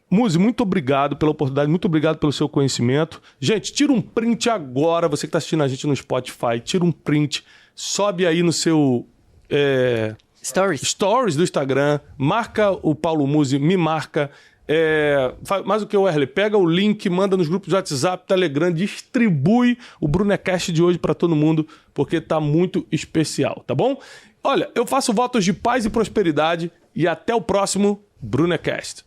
Muzi, muito obrigado pela oportunidade, muito obrigado pelo seu conhecimento. Gente, tira um print agora, você que está assistindo a gente no Spotify, tira um print, sobe aí no seu stories do Instagram, marca o Paulo Musi, me marca. Mais o que, Wesley? Pega o link, manda nos grupos de WhatsApp, Telegram, distribui o Brunecast de hoje para todo mundo, porque tá muito especial, tá bom? Olha, eu faço votos de paz e prosperidade e até o próximo Brunecast.